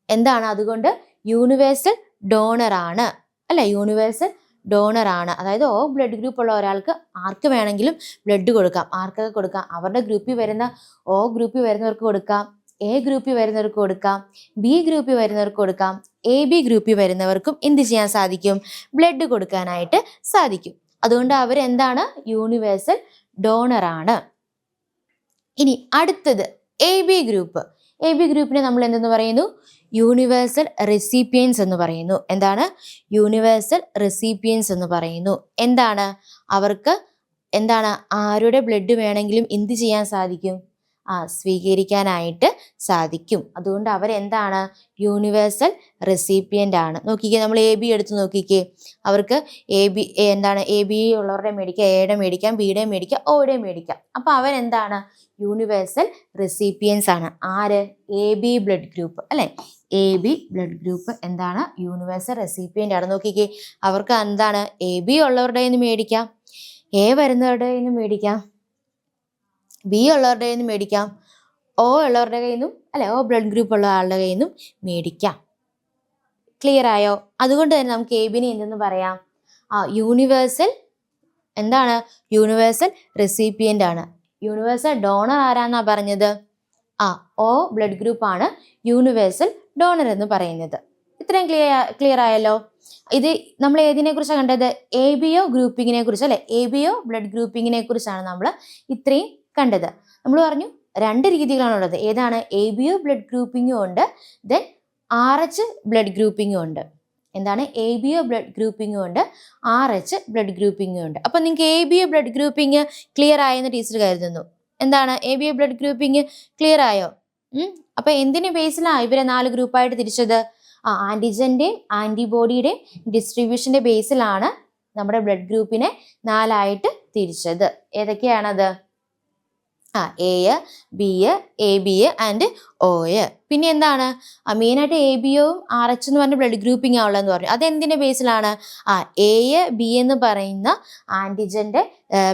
എന്താണ്? അതുകൊണ്ട് യൂണിവേഴ്സൽ ഡോണർ ആണ് അല്ലെ? യൂണിവേഴ്സൽ ഡോണർ ആണ്. അതായത് O ബ്ലഡ് ഗ്രൂപ്പ് ഉള്ള ഒരാൾക്ക് ആർക്ക് വേണമെങ്കിലും ബ്ലഡ് കൊടുക്കാം. ആർക്കൊക്കെ കൊടുക്കാം? അവരുടെ ഗ്രൂപ്പിൽ വരുന്ന O ഗ്രൂപ്പിൽ വരുന്നവർക്ക് കൊടുക്കാം, എ ഗ്രൂപ്പിൽ വരുന്നവർക്ക് കൊടുക്കാം, ബി ഗ്രൂപ്പിൽ വരുന്നവർക്ക് കൊടുക്കാം, AB ഗ്രൂപ്പിൽ വരുന്നവർക്കും എന്ത് ചെയ്യാൻ സാധിക്കും? ബ്ലഡ് കൊടുക്കാനായിട്ട് സാധിക്കും. അതുകൊണ്ട് അവരെന്താണ്? യൂണിവേഴ്സൽ ഡോണർ ആണ്. ഇനി അടുത്തത് AB ഗ്രൂപ്പ്. AB ഗ്രൂപ്പിനെ നമ്മൾ എന്തെന്ന് പറയുന്നു? യൂണിവേഴ്സൽ റെസിപ്പിയൻസ് എന്ന് പറയുന്നു. എന്താണ്? യൂണിവേഴ്സൽ റെസിപ്പിയൻസ് എന്ന് പറയുന്നു. എന്താണ്? അവർക്ക് എന്താണ്? ആരുടെ ബ്ലഡ് വേണമെങ്കിലും എന്ത് ചെയ്യാൻ സാധിക്കും? സ്വീകരിക്കാനായിട്ട് സാധിക്കും. അതുകൊണ്ട് അവരെന്താണ്? യൂണിവേഴ്സൽ റെസിപ്പിയൻ്റ് ആണ്. നോക്കിക്കേ, നമ്മൾ AB എടുത്ത് നോക്കിക്കേ, അവർക്ക് എന്താണ്? AB ഉള്ളവരുടെ മേടിക്കാം, എയുടെ മേടിക്കാം, ബിയുടെ മേടിക്കാം, ഒയുടെ മേടിക്കാം. അപ്പൊ അവരെന്താണ്? യൂണിവേഴ്സൽ റെസിപ്പിയൻസ് ആണ്. ആര്? AB ബ്ലഡ് ഗ്രൂപ്പ് അല്ലെ? AB ബ്ലഡ് ഗ്രൂപ്പ് എന്താണ്? യൂണിവേഴ്സൽ റെസിപ്പിയൻ്റ് ആണ്. നോക്കിക്കേ, അവർക്ക് എന്താണ്? AB ഉള്ളവരുടെ കയ്യിൽ നിന്ന് മേടിക്കാം, എ വരുന്നവരുടെ കയ്യിൽ നിന്ന് മേടിക്കാം, ബി ഉള്ളവരുടെ കയ്യിൽ നിന്ന് മേടിക്കാം, O ഉള്ളവരുടെ കയ്യിൽ നിന്നും അല്ലെ? O ബ്ലഡ് ഗ്രൂപ്പ് ഉള്ള ആളുടെ കയ്യിൽ നിന്നും മേടിക്കാം. ക്ലിയർ ആയോ? അതുകൊണ്ട് തന്നെ നമുക്ക് ABനെ എന്തെന്ന് പറയാം? യൂണിവേഴ്സൽ എന്താണ്? യൂണിവേഴ്സൽ റെസിപ്പിയൻ്റ് ആണ്. യൂണിവേഴ്സൽ ഡോണർ ആരാന്നാ പറഞ്ഞത്? O ബ്ലഡ് ഗ്രൂപ്പ് ആണ് യൂണിവേഴ്സൽ ഡോണർ എന്ന് പറയുന്നത്. ഇത്രയും ക്ലിയർ ആയല്ലോ? ഇത് നമ്മൾ ഏതിനെ കുറിച്ചാണ് കണ്ടത്? ABO ഗ്രൂപ്പിങ്ങിനെ കുറിച്ച് അല്ലെ? ABO ബ്ലഡ് ഗ്രൂപ്പിങ്ങിനെ കുറിച്ചാണ് നമ്മൾ ഇത്രയും കണ്ടത്. നമ്മൾ പറഞ്ഞു 2 രീതികളാണുള്ളത്. ഏതാണ്? ABO ബ്ലഡ് ഗ്രൂപ്പിങ്ങും ഉണ്ട്, ദെൻ RH ബ്ലഡ് ഗ്രൂപ്പിങ്ങും ഉണ്ട്. എന്താണ്? ABO ബ്ലഡ് ഗ്രൂപ്പിങ്ങും ഉണ്ട്, RH ബ്ലഡ് ഗ്രൂപ്പിങ്ങും ഉണ്ട്. അപ്പൊ നിങ്ങൾക്ക് ABO ബ്ലഡ് ഗ്രൂപ്പിങ് ക്ലിയർ ആയെന്ന് ടീച്ചർ കരുതുന്നു. എന്താണ്? ABO ബ്ലഡ് ഗ്രൂപ്പിങ് ക്ലിയർ ആയോ? അപ്പൊ എന്തിന് ബേസിലാണ് ഇവരെ 4 ഗ്രൂപ്പായിട്ട് തിരിച്ചത്? ആന്റിജന്റെയും ആന്റിബോഡിയുടെയും ഡിസ്ട്രിബ്യൂഷന്റെ ബേസിലാണ് നമ്മുടെ ബ്ലഡ് ഗ്രൂപ്പിനെ 4ആയിട്ട് തിരിച്ചത്. ഏതൊക്കെയാണത്? A, B, AB and O. പിന്നെ എന്താണ്? മെയിനായിട്ട് ABOയും RH എന്ന് പറഞ്ഞ ബ്ലഡ് ഗ്രൂപ്പിംഗ് ആവുള്ളതെന്ന് പറഞ്ഞു. അതെന്തിന്റെ ബേസിലാണ്? A, B എന്ന് പറയുന്ന ആന്റിജന്റെ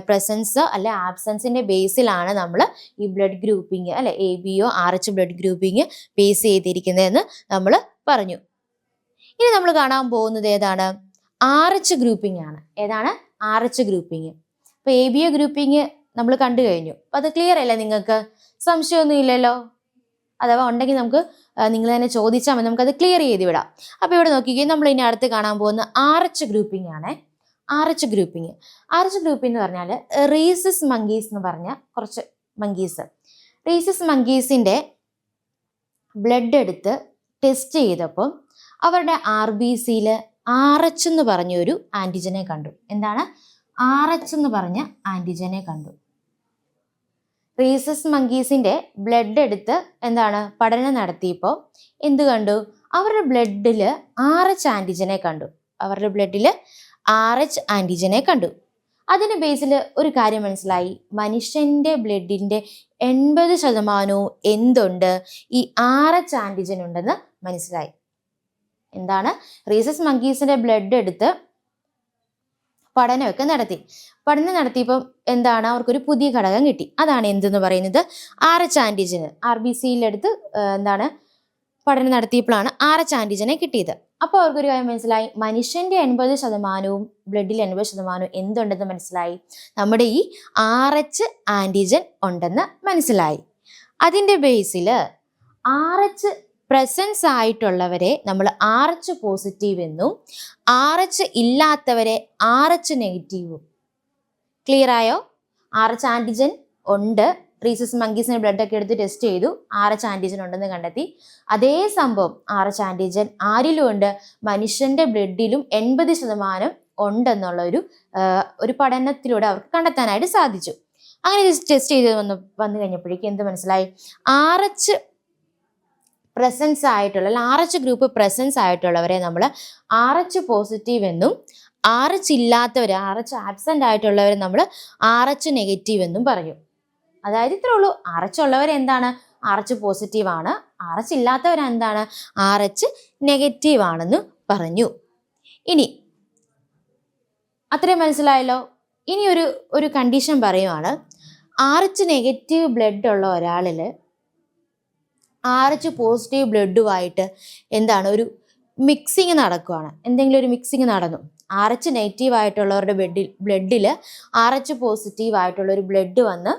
പ്രസൻസ് അല്ലെ ആബ്സെൻസിന്റെ ബേസിലാണ് നമ്മൾ ഈ ബ്ലഡ് ഗ്രൂപ്പിംഗ് അല്ലെ ABO RH blood grouping base ചെയ്തിരിക്കുന്നതെന്ന് നമ്മൾ പറഞ്ഞു. ഇനി നമ്മൾ കാണാൻ പോകുന്നത് ഏതാണ്? RH ഗ്രൂപ്പിംഗ് ആണ്. ഏതാണ്? RH grouping. അപ്പൊ ABO ഗ്രൂപ്പിംഗ് നമ്മൾ കണ്ടു കഴിഞ്ഞു. അപ്പൊ അത് ക്ലിയർ അല്ലേ? നിങ്ങൾക്ക് സംശയമൊന്നും ഇല്ലല്ലോ? അഥവാ ഉണ്ടെങ്കിൽ നമുക്ക് നിങ്ങൾ തന്നെ ചോദിച്ചാൽ മതി, നമുക്കത് ക്ലിയർ ചെയ്ത് വിടാം. അപ്പൊ ഇവിടെ നോക്കിക്കേ, നമ്മൾ ഇനി അടുത്ത് കാണാൻ പോകുന്ന RH ഗ്രൂപ്പിംഗ് ആണ്. RH ഗ്രൂപ്പിംഗ് എന്ന് പറഞ്ഞാൽ റീസസ് മങ്കീസ് എന്ന് പറഞ്ഞ കുറച്ച് മങ്കീസ്. റീസസ് മങ്കീസിന്റെ ബ്ലഡ് എടുത്ത് ടെസ്റ്റ് ചെയ്തപ്പോൾ അവരുടെ RBCയിൽ RH എന്ന് പറഞ്ഞൊരു ആന്റിജനെ കണ്ടു. എന്താണ്? RH എന്ന് പറഞ്ഞ ആന്റിജനെ കണ്ടു. റീസസ് മങ്കീസിന്റെ ബ്ലഡ് എടുത്ത് എന്താണ് പഠനം നടത്തിയപ്പോൾ എന്ത് കണ്ടു? അവരുടെ ബ്ലഡിൽ RH ആന്റിജനെ കണ്ടു. അതിന്റെ ബേസിൽ ഒരു കാര്യം മനസ്സിലായി. മനുഷ്യന്റെ ബ്ലഡിന്റെ 80% എന്തുണ്ട്? ഈ RH ആന്റിജൻ ഉണ്ടെന്ന് മനസ്സിലായി. എന്താണ്? റീസസ് മങ്കീസിന്റെ ബ്ലഡ് എടുത്ത് പഠനം നടത്തിയപ്പോൾ എന്താണ്? അവർക്കൊരു പുതിയ ഘടകം കിട്ടി. അതാണ് എന്തെന്ന് പറയുന്നത്? RH ആന്റിജന്. RBCയിലെടുത്ത് എന്താണ് പഠനം നടത്തിയപ്പോഴാണ് RH ആന്റിജനെ കിട്ടിയത്. അപ്പോൾ അവർക്കൊരു കാര്യം മനസ്സിലായി. മനുഷ്യന്റെ 80% ബ്ലഡിൽ 80% എന്തുണ്ടെന്ന് മനസ്സിലായി? നമ്മുടെ ഈ RH ആന്റിജൻ ഉണ്ടെന്ന് മനസ്സിലായി. അതിന്റെ ബേസിൽ RH പ്രസൻസ് ആയിട്ടുള്ളവരെ നമ്മൾ RH പോസിറ്റീവ് എന്നും RH ഇല്ലാത്തവരെ RH നെഗറ്റീവും. ക്ലിയർ ആയോ? RH ആന്റിജൻ ഉണ്ട്, റീസസ് മങ്കീസിന് ബ്ലഡ് ഒക്കെ എടുത്ത് ടെസ്റ്റ് ചെയ്തു, RH ആന്റിജൻ ഉണ്ടെന്ന് കണ്ടെത്തി. അതേ സംഭവം RH ആന്റിജൻ ആരിലും ഉണ്ട്, മനുഷ്യന്റെ ബ്ലഡിലും 80% ഉണ്ടെന്നുള്ള ഒരു പഠനത്തിലൂടെ അവർക്ക് കണ്ടെത്താനായിട്ട് സാധിച്ചു. അങ്ങനെ ടെസ്റ്റ് ചെയ്ത് വന്നു കഴിഞ്ഞപ്പോഴേക്കും എന്ത് മനസ്സിലായി, RH പ്രസൻസ് ആയിട്ടുള്ള RH ഗ്രൂപ്പ് പ്രസൻസ് ആയിട്ടുള്ളവരെ നമ്മൾ RH പോസിറ്റീവ് എന്നും, RH ഇല്ലാത്തവർ, RH ആബ്സെന്റ് ആയിട്ടുള്ളവരെ നമ്മൾ RH നെഗറ്റീവ് എന്നും പറയും. അതായത് ഇത്രേ ഉള്ളൂ, RH ഉള്ളവർ എന്താണ്, RH പോസിറ്റീവ് ആണ്, RH ഇല്ലാത്തവർ എന്താണ്, RH നെഗറ്റീവ് ആണെന്ന് പറഞ്ഞു. ഇനി അത്രയും മനസ്സിലായല്ലോ. ഇനി ഒരു കണ്ടീഷൻ പറയുവാണ്, RH നെഗറ്റീവ് ബ്ലഡ് ഉള്ള ഒരാളിൽ RH പോസിറ്റീവ് ബ്ലഡുമായിട്ട് എന്താണ് ഒരു മിക്സിങ് നടക്കുകയാണ്. എന്തെങ്കിലും ഒരു മിക്സിങ് നടന്നു, RH നെഗറ്റീവ് ആയിട്ടുള്ളവരുടെ ബ്ലഡിൽ RH പോസിറ്റീവ് ആയിട്ടുള്ള ഒരു ബ്ലഡ് വന്ന്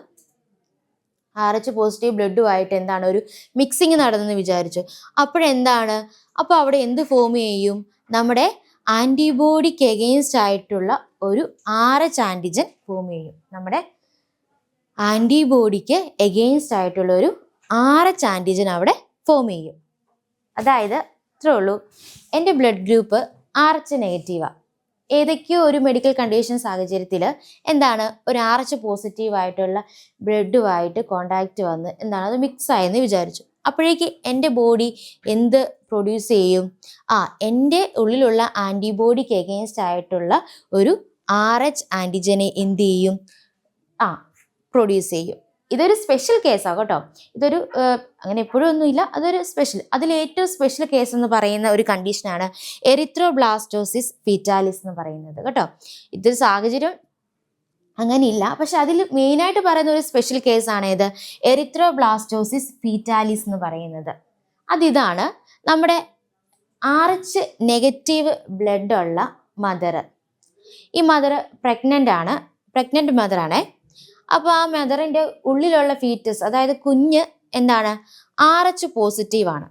RH പോസിറ്റീവ് ബ്ലഡുമായിട്ട് എന്താണ് ഒരു മിക്സിങ് നടന്നെന്ന് വിചാരിച്ചു. അപ്പോഴെന്താണ്, അപ്പോൾ അവിടെ എന്ത് ഫോം ചെയ്യും, നമ്മുടെ ആൻറ്റിബോഡിക്ക് എഗെയിൻസ്റ്റ് ആയിട്ടുള്ള ഒരു RH ആൻറ്റിജൻ ഫോം ചെയ്യും. നമ്മുടെ ആൻറ്റിബോഡിക്ക് എഗെയിൻസ്റ്റ് ആയിട്ടുള്ള ഒരു RH ആൻറ്റിജൻ അവിടെ ഫോം ചെയ്യും. അതായത് ഇത്രേ ഉള്ളൂ, എൻ്റെ ബ്ലഡ് ഗ്രൂപ്പ് RH നെഗറ്റീവാണ്. ഏതൊക്കെയോ ഒരു മെഡിക്കൽ കണ്ടീഷൻ സാഹചര്യത്തിൽ എന്താണ് ഒരു RH പോസിറ്റീവ് ആയിട്ടുള്ള ബ്ലഡുമായിട്ട് കോണ്ടാക്റ്റ് വന്ന് എന്താണ് അത് മിക്സ് ആയെന്ന് വിചാരിച്ചു. അപ്പോഴേക്ക് എൻ്റെ ബോഡി എന്ത് പ്രൊഡ്യൂസ് ചെയ്യും, എൻ്റെ ഉള്ളിലുള്ള ആൻറ്റിബോഡിക്ക് എഗെയിൻസ്റ്റ് ആയിട്ടുള്ള ഒരു RH ആൻറ്റിജനെ എന്ത് ചെയ്യും, പ്രൊഡ്യൂസ് ചെയ്യും. ഇതൊരു സ്പെഷ്യൽ കേസാണ് കേട്ടോ. ഇതൊരു അങ്ങനെ എപ്പോഴും ഒന്നുമില്ല, അതൊരു സ്പെഷ്യൽ. അതിലേറ്റവും സ്പെഷ്യൽ കേസ് എന്ന് പറയുന്ന ഒരു കണ്ടീഷനാണ് എറിത്രോബ്ലാസ്റ്റോസിസ് ഫീറ്റാലിസ് എന്ന് പറയുന്നത് കേട്ടോ. ഇതൊരു സാഹചര്യം അങ്ങനെയില്ല, പക്ഷെ അതിൽ മെയിനായിട്ട് പറയുന്ന ഒരു സ്പെഷ്യൽ കേസാണ് ഇത് എറിത്രോബ്ലാസ്റ്റോസിസ് ഫീറ്റാലിസ് എന്ന് പറയുന്നത്. അതിതാണ് നമ്മുടെ RH നെഗറ്റീവ് ബ്ലഡ് ഉള്ള മദർ. ഈ മദർ പ്രഗ്നൻ്റ് മദറാണേ. അപ്പോൾ ആ മദറിൻ്റെ ഉള്ളിലുള്ള ഫീറ്റസ്, അതായത് കുഞ്ഞ് എന്താണ് RH പോസിറ്റീവാണ്.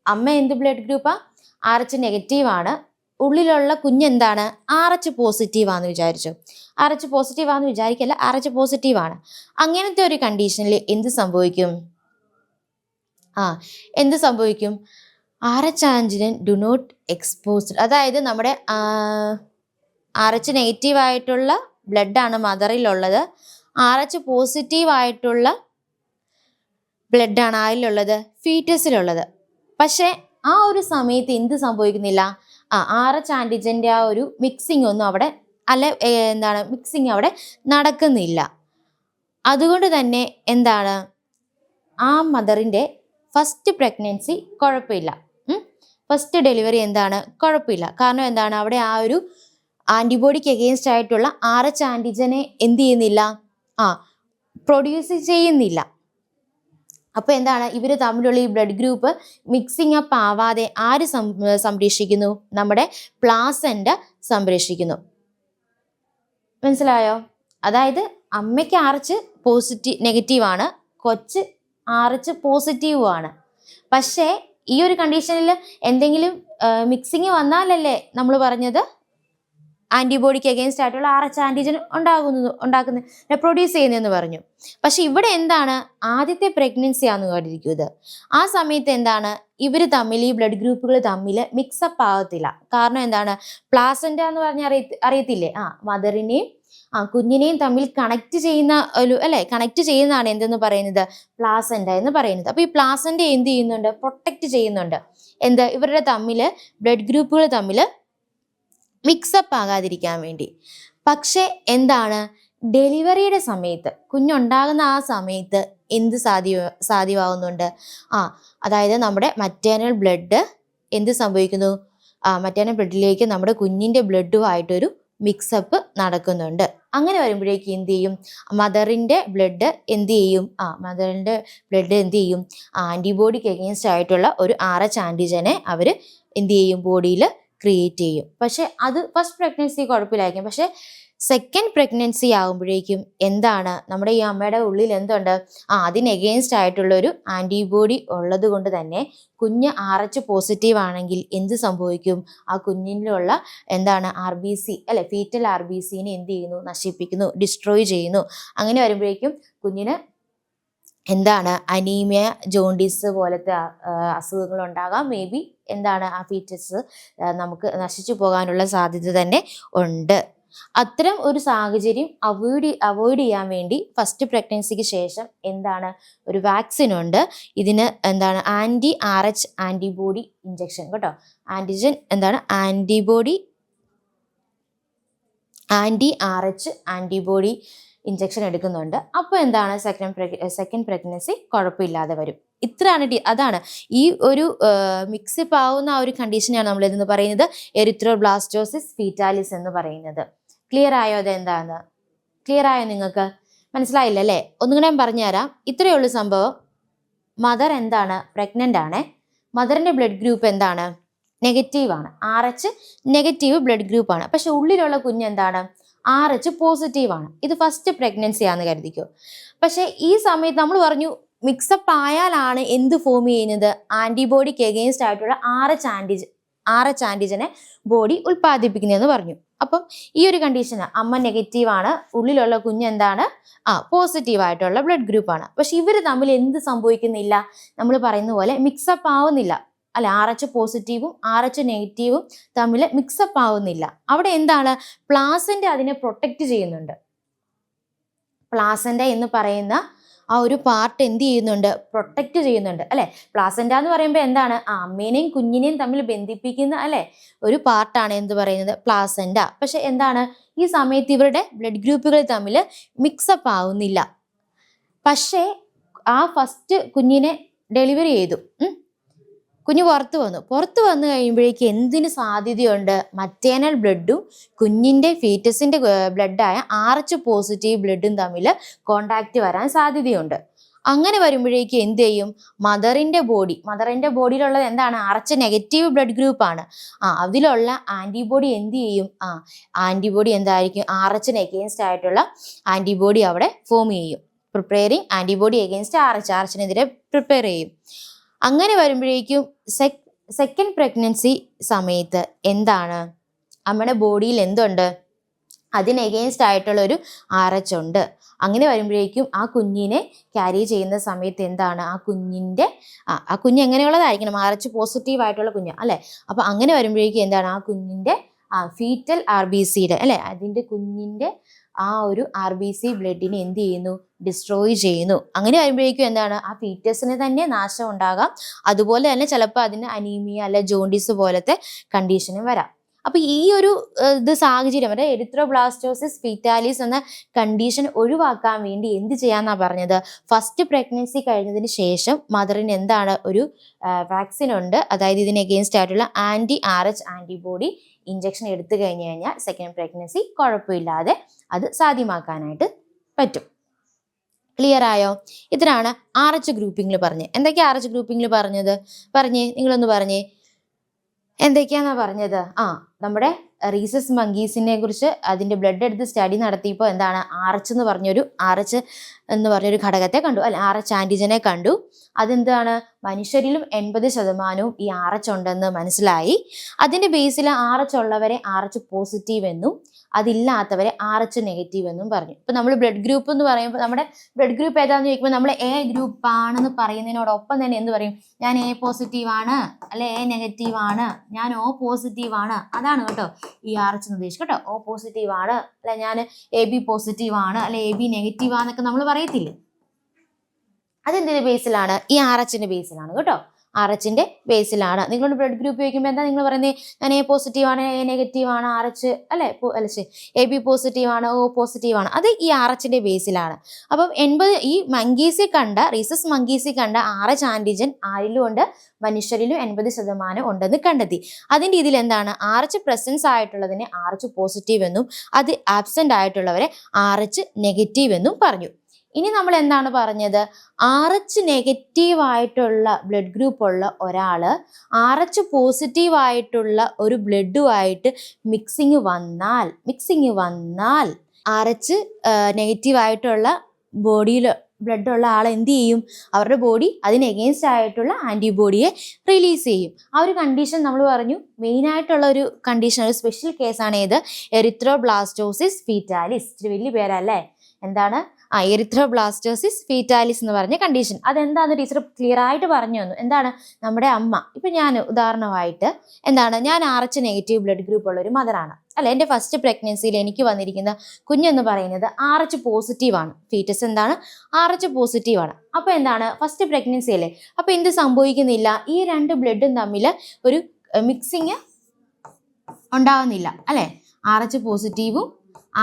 അമ്മ എന്ത് ബ്ലഡ് ഗ്രൂപ്പാണ്, RH നെഗറ്റീവാണ്. ഉള്ളിലുള്ള കുഞ്ഞ് എന്താണ് RH പോസിറ്റീവാന്ന് വിചാരിച്ചു. RH പോസിറ്റീവാന്ന് വിചാരിക്കല്ല, RH പോസിറ്റീവാണ്. അങ്ങനത്തെ ഒരു കണ്ടീഷനിൽ എന്ത് സംഭവിക്കും, RH antigen do not exposed. അതായത് നമ്മുടെ RH നെഗറ്റീവ് ആയിട്ടുള്ള ബ്ലഡാണ് മദറിലുള്ളത്, RH പോസിറ്റീവ് ആയിട്ടുള്ള ബ്ലഡാണ് ആരിലുള്ളത്, ഫീറ്റസിലുള്ളത്. പക്ഷേ ആ ഒരു സമയത്ത് എന്ത് സംഭവിക്കുന്നില്ല, RH ആൻറ്റിജൻ്റെ ആ ഒരു മിക്സിംഗ് ഒന്നും അവിടെ മിക്സിംഗ് അവിടെ നടക്കുന്നില്ല. അതുകൊണ്ട് തന്നെ എന്താണ് ആ മദറിൻ്റെ ഫസ്റ്റ് പ്രഗ്നൻസി കുഴപ്പമില്ല, ഫസ്റ്റ് ഡെലിവറി എന്താണ് കുഴപ്പമില്ല. കാരണം എന്താണ് അവിടെ ആ ഒരു ആൻറ്റിബോഡിക്ക് എഗെയിൻസ്റ്റ് ആയിട്ടുള്ള RH ആൻറ്റിജനെ എന്ത് ചെയ്യുന്നില്ല, പ്രൊഡ്യൂസ് ചെയ്യുന്നില്ല. അപ്പോൾ എന്താണ് ഇവർ തമ്മിലുള്ള ഈ ബ്ലഡ് ഗ്രൂപ്പ് മിക്സിംഗ് അപ്പ് ആവാതെ ആര് സംരക്ഷിക്കുന്നു, നമ്മുടെ പ്ലാസൻ്റ സംരക്ഷിക്കുന്നു. മനസ്സിലായോ? അതായത് അമ്മയ്ക്ക് RH നെഗറ്റീവാണ്, കൊച്ച് RH പോസിറ്റീവുമാണ്. പക്ഷേ ഈ ഒരു കണ്ടീഷനിൽ എന്തെങ്കിലും മിക്സിങ് വന്നാലല്ലേ നമ്മൾ പറഞ്ഞത് ആൻറ്റിബോഡിക്ക് എഗെയിൻസ്റ്റ് ആയിട്ടുള്ള RH ആൻറ്റിജൻ പ്രൊഡ്യൂസ് ചെയ്യുന്നതെന്ന് പറഞ്ഞു. പക്ഷെ ഇവിടെ എന്താണ് ആദ്യത്തെ പ്രഗ്നൻസി ആണെന്ന് കണ്ടിരിക്കും ഇത്. ആ സമയത്ത് എന്താണ് ഇവർ തമ്മിൽ, ഈ ബ്ലഡ് ഗ്രൂപ്പുകൾ തമ്മിൽ മിക്സപ്പ് ആകത്തില്ല. കാരണം എന്താണ് പ്ലാസൻ്റ എന്ന് പറഞ്ഞാൽ അറിയത്തില്ലേ, മദറിനെയും കുഞ്ഞിനെയും തമ്മിൽ കണക്ട് ചെയ്യുന്നതാണ് എന്തെന്ന് പറയുന്നത്, പ്ലാസൻ്റ എന്ന് പറയുന്നത്. അപ്പോൾ ഈ പ്ലാസൻ്റ എന്ത് ചെയ്യുന്നുണ്ട്, പ്രൊട്ടക്റ്റ് ചെയ്യുന്നുണ്ട് ഇവരുടെ തമ്മിൽ, ബ്ലഡ് ഗ്രൂപ്പുകൾ തമ്മിൽ മിക്സപ്പ് ആകാതിരിക്കാൻ വേണ്ടി. പക്ഷെ എന്താണ് ഡെലിവറിയുടെ സമയത്ത്, കുഞ്ഞുണ്ടാകുന്ന ആ സമയത്ത് എന്ത് സാധ്യമാവുന്നുണ്ട്, അതായത് നമ്മുടെ മറ്റേണൽ ബ്ലഡ് എന്ത് സംഭവിക്കുന്നു, മറ്റേണൽ ബ്ലഡിലേക്ക് നമ്മുടെ കുഞ്ഞിൻ്റെ ബ്ലഡുമായിട്ടൊരു മിക്സപ്പ് നടക്കുന്നുണ്ട്. അങ്ങനെ വരുമ്പോഴേക്ക് എന്ത് ചെയ്യും, മദറിൻ്റെ ബ്ലഡ് എന്ത് ചെയ്യും, ആൻറ്റിബോഡിക്ക് എഗെയിൻസ്റ്റ് ആയിട്ടുള്ള ഒരു RH ആൻറ്റിജനെ അവർ എന്ത് ചെയ്യും, ബോഡിയിൽ ക്രിയേറ്റ് ചെയ്യും. പക്ഷെ അത് ഫസ്റ്റ് പ്രഗ്നൻസി കുഴപ്പമില്ലായിരിക്കും. പക്ഷെ സെക്കൻഡ് പ്രഗ്നൻസി ആകുമ്പോഴേക്കും എന്താണ് നമ്മുടെ ഈ അമ്മയുടെ ഉള്ളിൽ എന്തുണ്ട്, അതിന് എഗെയിൻസ്റ്റ് ആയിട്ടുള്ളൊരു ആൻറ്റിബോഡി ഉള്ളത് കൊണ്ട് തന്നെ കുഞ്ഞ് RH പോസിറ്റീവ് ആണെങ്കിൽ എന്ത് സംഭവിക്കും, ആ കുഞ്ഞിലുള്ള RBC ഫീറ്റൽ RBCനെ എന്ത് ചെയ്യുന്നു, നശിപ്പിക്കുന്നു, ഡിസ്ട്രോയ് ചെയ്യുന്നു. അങ്ങനെ വരുമ്പോഴേക്കും കുഞ്ഞിന് എന്താണ് അനീമിയ, ജോണ്ടിസ് പോലത്തെ അസുഖങ്ങൾ ഉണ്ടാകാം. മേ ബി എന്താണ് ആ ഫീറ്റസ് നമുക്ക് നശിച്ചു പോകാനുള്ള സാധ്യത തന്നെ ഉണ്ട്. അത്തരം ഒരു സാഹചര്യം അവോയ്ഡ് ചെയ്യാൻ വേണ്ടി ഫസ്റ്റ് പ്രഗ്നൻസിക്ക് ശേഷം എന്താണ് ഒരു വാക്സിൻ ഉണ്ട്. ഇതിന് എന്താണ് anti-RH ആൻറ്റിബോഡി ഇഞ്ചക്ഷൻ കേട്ടോ. ആൻറ്റിജൻ എന്താണ് anti-RH ആൻറ്റിബോഡി ഇഞ്ചക്ഷൻ എടുക്കുന്നുണ്ട്. അപ്പോൾ എന്താണ് സെക്കൻഡ് പ്രഗ്നൻസി കുഴപ്പമില്ലാതെ വരും. ഇത്രയാണ് അതാണ് ഈ ഒരു മിക്സപ്പ് ആവുന്ന ആ ഒരു കണ്ടീഷനാണ് നമ്മൾ ഇതെന്ന് പറയുന്നത് എറിത്രോബ്ലാസ്റ്റോസിസ് ഫീറ്റാലിസ് എന്ന് പറയുന്നത്. ക്ലിയർ ആയോ? അത് എന്താന്ന് ക്ലിയർ ആയോ? നിങ്ങൾക്ക് മനസ്സിലായില്ല അല്ലേ? ഒന്നുകൂടെ ഞാൻ പറഞ്ഞുതരാം. ഇത്രയേ ഉള്ളൂ സംഭവം. മദർ എന്താണ് പ്രഗ്നന്റ് ആണ്. മദറിന്റെ ബ്ലഡ് ഗ്രൂപ്പ് എന്താണ്? നെഗറ്റീവ് ആണ്. RH നെഗറ്റീവ് ബ്ലഡ് ഗ്രൂപ്പ് ആണ്. പക്ഷെ ഉള്ളിലുള്ള കുഞ്ഞ് എന്താണ്? RH പോസിറ്റീവ് ആണ്. ഇത് ഫസ്റ്റ് പ്രഗ്നൻസി ആണെന്ന് കരുതിക്കോ. പക്ഷെ ഈ സമയത്ത് നമ്മൾ പറഞ്ഞു മിക്സപ്പ് ആയാലാണ് എന്ത് ഫോം ചെയ്യുന്നത്? ആന്റിബോഡിക്ക് എഗെയിൻസ്റ്റ് ആയിട്ടുള്ള RH ആന്റിജനെ ബോഡി ഉൽപ്പാദിപ്പിക്കുന്നതെന്ന് പറഞ്ഞു. അപ്പം ഈ ഒരു കണ്ടീഷന് അമ്മ നെഗറ്റീവ് ആണ്, ഉള്ളിലുള്ള കുഞ്ഞ് എന്താണ്? പോസിറ്റീവ് ആയിട്ടുള്ള ബ്ലഡ് ഗ്രൂപ്പ് ആണ്. പക്ഷെ ഇവർ തമ്മിൽ എന്ത് സംഭവിക്കുന്നില്ല? നമ്മൾ പറയുന്ന പോലെ മിക്സപ്പ് ആവുന്നില്ല അല്ലെ. RH പോസിറ്റീവും RH നെഗറ്റീവും തമ്മിൽ മിക്സപ്പ് ആവുന്നില്ല. അവിടെ എന്താണ്? പ്ലാസെന്റ അതിനെ പ്രൊട്ടക്റ്റ് ചെയ്യുന്നുണ്ട്. പ്ലാസെന്റ എന്ന് പറയുന്ന ആ ഒരു പാർട്ട് എന്ത് ചെയ്യുന്നുണ്ട്? പ്രൊട്ടക്റ്റ് ചെയ്യുന്നുണ്ട് അല്ലെ. പ്ലാസെന്റ എന്ന് പറയുമ്പോൾ എന്താണ്? അമ്മേനെയും കുഞ്ഞിനെയും തമ്മിൽ ബന്ധിപ്പിക്കുന്ന അല്ലെ ഒരു പാർട്ടാണ് എന്ത് പറയുന്നത്? പ്ലാസെന്റ. പക്ഷെ എന്താണ് ഈ സമയത്ത് ഇവരുടെ ബ്ലഡ് ഗ്രൂപ്പുകൾ തമ്മിൽ മിക്സപ്പ് ആവുന്നില്ല. പക്ഷേ ആ ഫസ്റ്റ് കുഞ്ഞിനെ ഡെലിവറി ചെയ്തു, കുഞ്ഞ് പുറത്തു വന്നു കഴിയുമ്പോഴേക്ക് എന്തിന് സാധ്യതയുണ്ട്? മറ്റേനൽ ബ്ലഡും കുഞ്ഞിൻ്റെ ഫീറ്റസിൻ്റെ ബ്ലഡായ RH പോസിറ്റീവ് ബ്ലഡും തമ്മിൽ കോണ്ടാക്റ്റ് വരാൻ സാധ്യതയുണ്ട്. അങ്ങനെ വരുമ്പോഴേക്ക് എന്ത് ചെയ്യും? മദറിൻ്റെ ബോഡിയിലുള്ളത് എന്താണ്? RH നെഗറ്റീവ് ബ്ലഡ് ഗ്രൂപ്പാണ്. അതിലുള്ള ആൻറ്റിബോഡി എന്ത് ചെയ്യും? ആൻറ്റിബോഡി എന്തായിരിക്കും? RH എഗെയിൻസ്റ്റ് ആയിട്ടുള്ള ആൻറ്റിബോഡി അവിടെ ഫോം ചെയ്യും. പ്രിപ്പയറിങ് ആൻറ്റിബോഡി എഗെയിൻസ്റ്റ് RH-നെതിരെ പ്രിപ്പയർ ചെയ്യും. അങ്ങനെ വരുമ്പോഴേക്കും സെക്കൻഡ് പ്രഗ്നൻസി സമയത്ത് എന്താണ്? നമ്മുടെ ബോഡിയിൽ എന്തുണ്ട്? അതിന് എഗെയിൻസ്റ്റ് ആയിട്ടുള്ള ഒരു RH ഉണ്ട്. അങ്ങനെ വരുമ്പോഴേക്കും ആ കുഞ്ഞിനെ ക്യാരി ചെയ്യുന്ന സമയത്ത് എന്താണ്? ആ കുഞ്ഞ് എങ്ങനെയുള്ളതായിരിക്കണം? RH പോസിറ്റീവ് ആയിട്ടുള്ള കുഞ്ഞ് അല്ലെ. അപ്പൊ അങ്ങനെ വരുമ്പോഴേക്കും എന്താണ്? ആ കുഞ്ഞിന്റെ ഫീറ്റൽ RBCയുടെ അല്ലെ, അതിന്റെ കുഞ്ഞിന്റെ ആ ഒരു RBC ബ്ലഡിനെ എന്ത് ചെയ്യുന്നു? ഡിസ്ട്രോയ് ചെയ്യുന്നു. അങ്ങനെ വരുമ്പോഴേക്കും എന്താണ്? ആ ഫീറ്റസിന് തന്നെ നാശം ഉണ്ടാകാം. അതുപോലെ തന്നെ ചിലപ്പോൾ അതിന് അനീമിയ അല്ലെ ജോണ്ടിസ് പോലത്തെ കണ്ടീഷനും വരാം. അപ്പൊ ഈ ഒരു സാഹചര്യം എറിത്രോബ്ലാസ്റ്റോസിസ് ഫീറ്റാലിസ് എന്ന കണ്ടീഷൻ ഒഴിവാക്കാൻ വേണ്ടി എന്ത് ചെയ്യാന്നാ പറഞ്ഞത്? ഫസ്റ്റ് പ്രഗ്നൻസി കഴിഞ്ഞതിന് ശേഷം മദറിന് എന്താണ്? ഒരു വാക്സിൻ ഉണ്ട്. അതായത് ഇതിന് എഗെയിൻസ്റ്റ് ആയിട്ടുള്ള anti-RH ആൻറ്റിബോഡി ഇഞ്ചക്ഷൻ എടുത്തു കഴിഞ്ഞാൽ സെക്കൻഡ് പ്രഗ്നൻസി കുഴപ്പമില്ലാതെ അത് സാധ്യമാക്കാനായിട്ട് പറ്റും. ക്ലിയർ ആയോ? ഇതിനാണ് RH ഗ്രൂപ്പിംഗിൽ പറഞ്ഞത്. എന്തൊക്കെയാ RH ഗ്രൂപ്പിംഗിൽ പറഞ്ഞത്? നിങ്ങളൊന്ന് പറഞ്ഞേ. എന്തൊക്കെയാന്നാ പറഞ്ഞത്? നമ്മുടെ റീസസ് മങ്കീസിനെ കുറിച്ച് അതിന്റെ ബ്ലഡ് എടുത്ത് സ്റ്റഡി നടത്തിയപ്പോൾ എന്താണ്? RH എന്ന് പറഞ്ഞൊരു ഘടകത്തെ കണ്ടു അല്ലെ. RH ആന്റിജനെ കണ്ടു. അതെന്താണ്? മനുഷ്യരിലും 80% ഈ RH ഉണ്ടെന്ന് മനസ്സിലായി. അതിന്റെ ബേസിൽ RH ഉള്ളവരെ RH പോസിറ്റീവ് എന്നും അതില്ലാത്തവരെ RH നെഗറ്റീവ് എന്നും പറഞ്ഞു. ഇപ്പൊ നമ്മൾ ബ്ലഡ് ഗ്രൂപ്പ് എന്ന് പറയുമ്പോൾ നമ്മുടെ ബ്ലഡ് ഗ്രൂപ്പ് ഏതാണെന്ന് ചോദിക്കുമ്പോൾ നമ്മൾ A ഗ്രൂപ്പ് ആണെന്ന് പറയുന്നതിനോടൊപ്പം തന്നെ എന്ത് പറയും? ഞാൻ A പോസിറ്റീവ് ആണ് അല്ലെ A നെഗറ്റീവ് ആണ്, ഞാൻ O പോസിറ്റീവ് ആണ്. അതാണ് കേട്ടോ ഈ RH എന്ന് ഉദ്ദേശിക്കും കേട്ടോ. O പോസിറ്റീവ് ആണ് അല്ലെ, ഞാൻ AB പോസിറ്റീവ് ആണ് അല്ലെ AB നെഗറ്റീവ് ആണെന്നൊക്കെ നമ്മൾ പറയത്തില്ലേ. അതെന്തിന്റെ ബേസിലാണ്? ഈ RH-ന്റെ ബേസിലാണ് കേട്ടോ. RH-ന്റെ ബേസിലാണ്. നിങ്ങളോട് ബ്ലഡ് ഗ്രൂപ്പ് ചോദിക്കുമ്പോൾ എന്താ നിങ്ങൾ പറയുന്നത്? ഞാൻ A പോസിറ്റീവ് ആണ്, A നെഗറ്റീവ് ആണ്, RH അല്ലെ AB പോസിറ്റീവ് ആണ്, O പോസിറ്റീവ് ആണ്. അത് ഈ RH-ന്റെ ബേസിലാണ്. അപ്പം ഈ റീസസ് മങ്കീസിൽ കണ്ട RH ആന്റിജൻ ആരിലും ഉണ്ട്? മനുഷ്യരിലും 80% ഉണ്ടെന്ന് കണ്ടെത്തി. അതിൻ്റെ ഇതിൽ എന്താണ്? RH പ്രസൻസ് ആയിട്ടുള്ളതിനെ RH പോസിറ്റീവ് എന്നും അത് ആബ്സെന്റ് ആയിട്ടുള്ളവരെ RH നെഗറ്റീവ് എന്നും പറഞ്ഞു. ഇനി നമ്മൾ എന്താണ് പറഞ്ഞത്? RH നെഗറ്റീവ് ആയിട്ടുള്ള ബ്ലഡ് ഗ്രൂപ്പ് ഉള്ള ഒരാള് RH പോസിറ്റീവ് ആയിട്ടുള്ള ഒരു ബ്ലഡുമായിട്ട് മിക്സിങ് വന്നാൽ RH നെഗറ്റീവ് ആയിട്ടുള്ള ബോഡിയിൽ ബ്ലഡ് ഉള്ള ആൾ എന്ത് ചെയ്യും? അവരുടെ ബോഡി അതിന് എഗെയിൻസ്റ്റ് ആയിട്ടുള്ള ആൻറ്റിബോഡിയെ റിലീസ് ചെയ്യും. ആ ഒരു കണ്ടീഷൻ നമ്മൾ പറഞ്ഞു മെയിനായിട്ടുള്ള ഒരു കണ്ടീഷൻ, ഒരു സ്പെഷ്യൽ കേസാണ് ഏത്? Erythroblastosis fetalis. ഇച്ചിരി വലിയ പേരല്ലേ. എന്താണ്? എറിത്രോബ്ലാസ്റ്റോസിസ് ഫീറ്റാലിസ് എന്ന് പറഞ്ഞ കണ്ടീഷൻ. അതെന്താന്ന് ടീച്ചർ ക്ലിയർ ആയിട്ട് പറഞ്ഞു തന്നു. എന്താണ്? നമ്മുടെ അമ്മ, ഇപ്പം ഞാൻ ഉദാഹരണമായിട്ട് ഞാൻ RH നെഗറ്റീവ് ബ്ലഡ് ഗ്രൂപ്പ് ഉള്ള ഒരു മദറാണ് അല്ലെ. എൻ്റെ ഫസ്റ്റ് പ്രഗ്നൻസിയിൽ എനിക്ക് വന്നിരിക്കുന്ന കുഞ്ഞെന്ന് പറയുന്നത് RH പോസിറ്റീവ് ആണ്. ഫീറ്റസ് RH പോസിറ്റീവ് ആണ്. അപ്പോൾ ഫസ്റ്റ് പ്രഗ്നൻസി അല്ലേ, അപ്പോൾ എന്ത് സംഭവിക്കുന്നില്ല, ഈ രണ്ട് ബ്ലഡും തമ്മിൽ ഒരു മിക്സിങ് ഉണ്ടാകുന്നില്ല അല്ലേ. RH പോസിറ്റീവും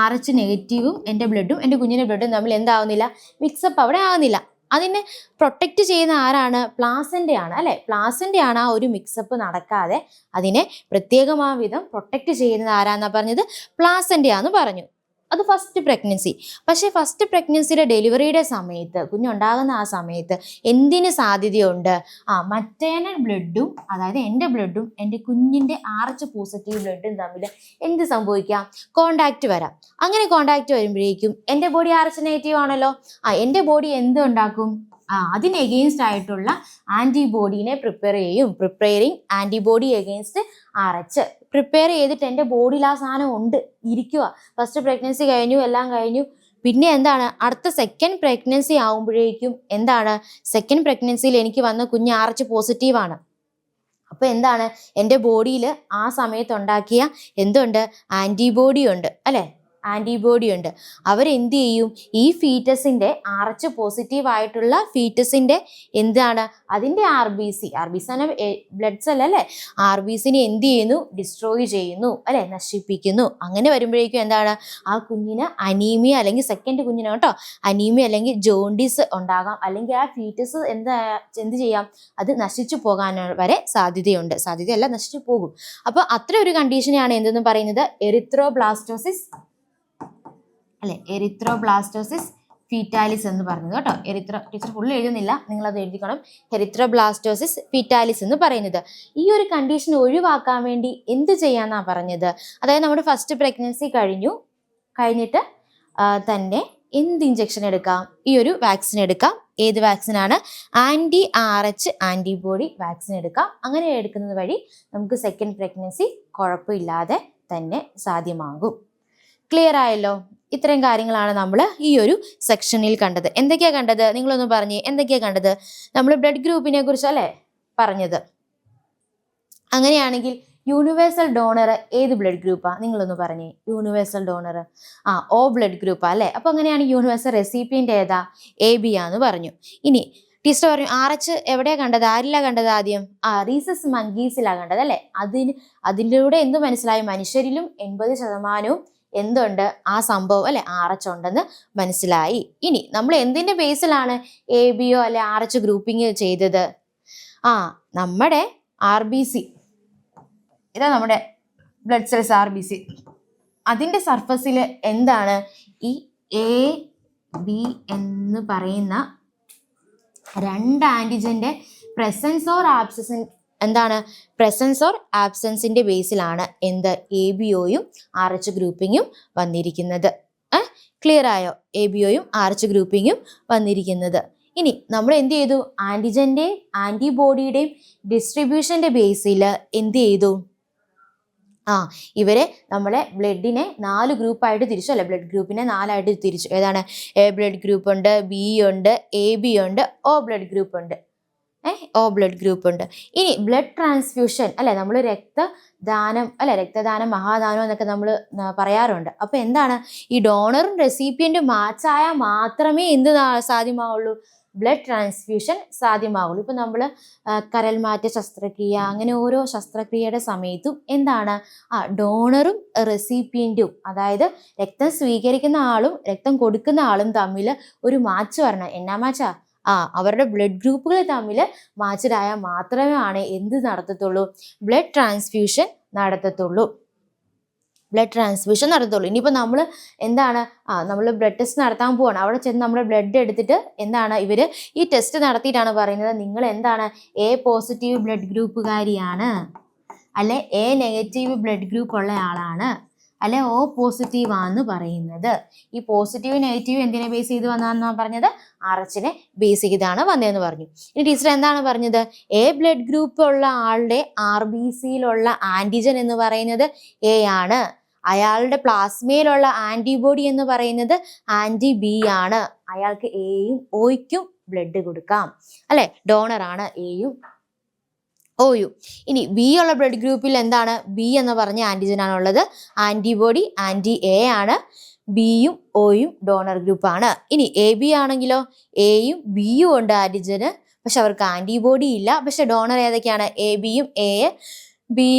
RH നെഗറ്റീവും എൻ്റെ ബ്ലഡും എൻ്റെ കുഞ്ഞിൻ്റെ ബ്ലഡും തമ്മിൽ എന്താവുന്നില്ല, മിക്സപ്പ് അവിടെ ആകുന്നില്ല. അതിനെ പ്രൊട്ടക്റ്റ് ചെയ്യുന്ന ആരാണ്? പ്ലാസൻ്റയാണ് അല്ലേ. പ്ലാസൻ്റയാണ് ആ ഒരു മിക്സപ്പ് നടക്കാതെ അതിനെ പ്രത്യേകമാവിധം പ്രൊട്ടക്റ്റ് ചെയ്യുന്നത് ആരാന്നാ പറഞ്ഞത്? പ്ലാസൻ്റയാന്ന് പറഞ്ഞു. അത് ഫസ്റ്റ് പ്രഗ്നൻസി. പക്ഷേ ഫസ്റ്റ് പ്രഗ്നൻസിയുടെ ഡെലിവറിയുടെ സമയത്ത്, കുഞ്ഞുണ്ടാകുന്ന ആ സമയത്ത് എന്തിന് സാധ്യതയുണ്ട്? മറ്റേണൽ ബ്ലഡും അതായത് എൻ്റെ ബ്ലഡും എൻ്റെ കുഞ്ഞിൻ്റെ RH പോസിറ്റീവ് ബ്ലഡും തമ്മിൽ എന്ത് സംഭവിക്കാം? കോണ്ടാക്റ്റ് വരാം. അങ്ങനെ കോണ്ടാക്റ്റ് വരുമ്പോഴേക്കും എൻ്റെ ബോഡി RH നെഗറ്റീവ് ആണല്ലോ. എൻ്റെ ബോഡി എന്ത് ഉണ്ടാക്കും? അതിന് എഗെയിൻസ്റ്റ് ആയിട്ടുള്ള ആൻറ്റിബോഡീനെ പ്രിപ്പയർ ചെയ്യും. Preparing antibody against RH prepare ചെയ്തിട്ട് എൻ്റെ ബോഡിയിൽ ആ സാധനം ഉണ്ട്, ഇരിക്കുക. ഫസ്റ്റ് പ്രഗ്നൻസി കഴിഞ്ഞു, എല്ലാം കഴിഞ്ഞു. പിന്നെ അടുത്ത സെക്കൻഡ് പ്രഗ്നൻസി ആകുമ്പോഴേക്കും സെക്കൻഡ് പ്രഗ്നൻസിയിൽ എനിക്ക് വന്ന കുഞ്ഞ് RH പോസിറ്റീവാണ്. അപ്പോൾ എൻ്റെ ബോഡിയിൽ ആ സമയത്ത് ഉണ്ടാക്കിയ ആൻറ്റിബോഡി ഉണ്ട് അല്ലേ. ആൻറ്റിബോഡി ഉണ്ട്. അവരെന്ത് ചെയ്യും? ഈ ഫീറ്റസിൻ്റെ RH പോസിറ്റീവ് ആയിട്ടുള്ള ഫീറ്റസിൻ്റെ അതിൻ്റെ RBC ബ്ലഡ് സെൽ അല്ലേ, RBCനെ എന്ത് ചെയ്യുന്നു? ഡിസ്ട്രോയ് ചെയ്യുന്നു അല്ലെ, നശിപ്പിക്കുന്നു. അങ്ങനെ വരുമ്പോഴേക്കും ആ കുഞ്ഞിന് അനീമിയ, അല്ലെങ്കിൽ സെക്കൻഡ് കുഞ്ഞിന് അനീമിയ അല്ലെങ്കിൽ ജോണ്ടിസ് ഉണ്ടാകാം. അല്ലെങ്കിൽ ആ ഫീറ്റസ് എന്ത് ചെയ്യാം? അത് നശിച്ചു പോകാൻ വരെ സാധ്യതയുണ്ട്. സാധ്യതയല്ല, നശിച്ചു പോകും. അപ്പോൾ അത്ര ഒരു കണ്ടീഷനെയാണ് എന്തെന്ന് പറയുന്നത്? എറിത്രോബ്ലാസ്റ്റോസിസ് അല്ലെ, എറിത്രോബ്ലാസ്റ്റോസിസ് ഫീറ്റാലിസ് എന്ന് പറഞ്ഞത് കേട്ടോ. ടീച്ചർ ഫുൾ എഴുതുന്നില്ല, നിങ്ങളത് എഴുതിക്കണം. എറിത്രോബ്ലാസ്റ്റോസിസ് ഫീറ്റാലിസ് എന്ന് പറയുന്നത്. ഈ ഒരു കണ്ടീഷൻ ഒഴിവാക്കാൻ വേണ്ടി എന്ത് ചെയ്യാന്നാണ് പറഞ്ഞത്? അതായത് നമ്മുടെ ഫസ്റ്റ് പ്രഗ്നൻസി കഴിഞ്ഞിട്ട് തന്നെ എന്ത് ഇഞ്ചക്ഷൻ എടുക്കാം? ഈ ഒരു വാക്സിൻ എടുക്കാം. ഏത് വാക്സിനാണ്? ആൻറ്റി-RH ആൻറ്റിബോഡി വാക്സിൻ എടുക്കാം. അങ്ങനെ എടുക്കുന്നത് വഴി നമുക്ക് സെക്കൻഡ് പ്രഗ്നൻസി കുഴപ്പമില്ലാതെ തന്നെ സാധ്യമാകും. ക്ലിയർ ആയല്ലോ? ഇത്രയും കാര്യങ്ങളാണ് നമ്മൾ ഈ ഒരു സെക്ഷനിൽ കണ്ടത്. എന്തൊക്കെയാണ് കണ്ടത്? നിങ്ങളൊന്ന് പറഞ്ഞേ, എന്തൊക്കെയാണ് കണ്ടത്? നമ്മൾ ബ്ലഡ് ഗ്രൂപ്പിനെ കുറിച്ചല്ലേ പറഞ്ഞത്. അങ്ങനെയാണെങ്കിൽ യൂണിവേഴ്സൽ ഡോണർ ഏത് ബ്ലഡ് ഗ്രൂപ്പാണ്? നിങ്ങളൊന്ന് പറഞ്ഞേ. യൂണിവേഴ്സൽ ഡോണർ O ബ്ലഡ് ഗ്രൂപ്പാ അല്ലേ. അപ്പോൾ അങ്ങനെയാണ് യൂണിവേഴ്സൽ റെസിപ്പിയൻ്റ് ഏതാ? AB ആന്ന് പറഞ്ഞു. ഇനി ടീച്ചർ പറഞ്ഞു RH എവിടെയാണ് കണ്ടത്? ആരിലാണ് കണ്ടത് ആദ്യം? റീസസ് മങ്കീസിലാണ് കണ്ടത് അല്ലേ. അതിലൂടെ എന്ത് മനസ്സിലായി? മനുഷ്യരിലും 80% എന്തുണ്ട്? ആ സംഭവം അല്ലെ, RH ഉണ്ടെന്ന് മനസ്സിലായി. ഇനി നമ്മൾ എന്തിന്റെ ബേസിലാണ് ABO അല്ലെ RH ഗ്രൂപ്പിംഗ് ചെയ്തത്? നമ്മുടെ RBC, ഇതാ നമ്മുടെ ബ്ലഡ് സെൽസ് RBC. അതിന്റെ സർഫസിൽ ഈ AB എന്ന് പറയുന്ന രണ്ട് ആന്റിജന്റെ presence or absence presence or ആബ്സെൻസിന്റെ ബേസിലാണ് ABOയും RH ഗ്രൂപ്പിങ്ങും വന്നിരിക്കുന്നത്. ക്ലിയർ ആയോ? ABOയും RH ഗ്രൂപ്പിങ്ങും വന്നിരിക്കുന്നത്. ഇനി നമ്മൾ എന്ത് ചെയ്തു? ആന്റിജന്റെയും ആന്റിബോഡിയുടെയും ഡിസ്ട്രിബ്യൂഷന്റെ ബേസിൽ എന്ത് ചെയ്തു? ഇവരെ നമ്മളെ ബ്ലഡിനെ 4 ഗ്രൂപ്പായിട്ട് തിരിച്ചു അല്ലെ. ബ്ലഡ് ഗ്രൂപ്പിനെ 4ആയിട്ട് തിരിച്ചു. ഏതാണ്? A ബ്ലഡ് ഗ്രൂപ്പ് ഉണ്ട്, B ഉണ്ട്, AB ഉണ്ട്, O ബ്ലഡ് ഗ്രൂപ്പ് ഉണ്ട്. O ബ്ലഡ് ഗ്രൂപ്പ് ഉണ്ട്. ഇനി ബ്ലഡ് ട്രാൻസ്ഫ്യൂഷൻ അല്ലെ, നമ്മൾ രക്തദാനം അല്ലെ, രക്തദാനം മഹാദാനം എന്നൊക്കെ നമ്മൾ പറയാറുണ്ട്. അപ്പോൾ ഈ ഡോണറും റെസിപ്പിയന്റും മാച്ചായാൽ മാത്രമേ എന്ത് സാധ്യമാവുള്ളൂ? Blood transfusion സാധ്യമാവുള്ളൂ. ഇപ്പം നമ്മൾ കരൾമാറ്റ ശസ്ത്രക്രിയ, അങ്ങനെ ഓരോ ശസ്ത്രക്രിയയുടെ സമയത്തും ഡോണറും റെസിപ്പിയന്റും, അതായത് രക്തം സ്വീകരിക്കുന്ന ആളും രക്തം കൊടുക്കുന്ന ആളും തമ്മിൽ ഒരു മാച്ച് വരണം. എന്നാ മാച്ചാ? അവരുടെ ബ്ലഡ് ഗ്രൂപ്പുകൾ തമ്മിൽ മാച്ചഡായാൽ മാത്രമേ എന്ത് നടത്തത്തുള്ളൂ? Blood transfusion നടത്തത്തുള്ളൂ. ഇനിയിപ്പോൾ നമ്മൾ നമ്മൾ ബ്ലഡ് ടെസ്റ്റ് നടത്താൻ പോവാണ്. അവിടെ ചെന്ന് നമ്മൾ ബ്ലഡ് എടുത്തിട്ട് ഇവർ ഈ ടെസ്റ്റ് നടത്തിയിട്ടാണ് പറയുന്നത് നിങ്ങൾ A പോസിറ്റീവ് ബ്ലഡ് ഗ്രൂപ്പുകാരിയാണ്, അല്ലെ A നെഗറ്റീവ് ബ്ലഡ് ഗ്രൂപ്പ് ഉള്ള ആളാണ്, അല്ലെ O പോസിറ്റീവ് ആണെന്ന് പറയുന്നത്. ഈ പോസിറ്റീവ് നെഗറ്റീവ് എന്തിനെ ബേസ് ചെയ്ത് വന്നതെന്നാണ് പറഞ്ഞത്? RH-നെ ബേസ് ചെയ്താണ് വന്നതെന്ന് പറഞ്ഞു. ഇനി ടീച്ചർ എന്താണ് പറഞ്ഞത്? A ബ്ലഡ് ഗ്രൂപ്പ് ഉള്ള ആളുടെ RBCയിലുള്ള ആന്റിജൻ എന്ന് പറയുന്നത് A ആണ്. അയാളുടെ പ്ലാസ്മയിലുള്ള ആന്റിബോഡി എന്ന് പറയുന്നത് ആന്റി ബി ആണ്. അയാൾക്ക് എയും ഒയ്ക്കും ബ്ലഡ് കൊടുക്കാം അല്ലെ, ഡോണർ ആണ് എയും ഒയും. ഇനി ബി ഉള്ള ബ്ലഡ് ഗ്രൂപ്പിൽ എന്താണ്, ബി എന്ന് പറഞ്ഞ ആന്റിജൻ ആണുള്ളത്. ആന്റിബോഡി ആന്റി എ ആണ്. ബിയും ഒയും ഡോണർ ഗ്രൂപ്പ് ആണ്. ഇനി എ ബി ആണെങ്കിലോ, എയും ബിയും ഉണ്ട് ആന്റിജന്, പക്ഷെ അവർക്ക് ആന്റിബോഡി ഇല്ല. പക്ഷെ ഡോണർ ഏതൊക്കെയാണ്, എ ബിയും എ ബി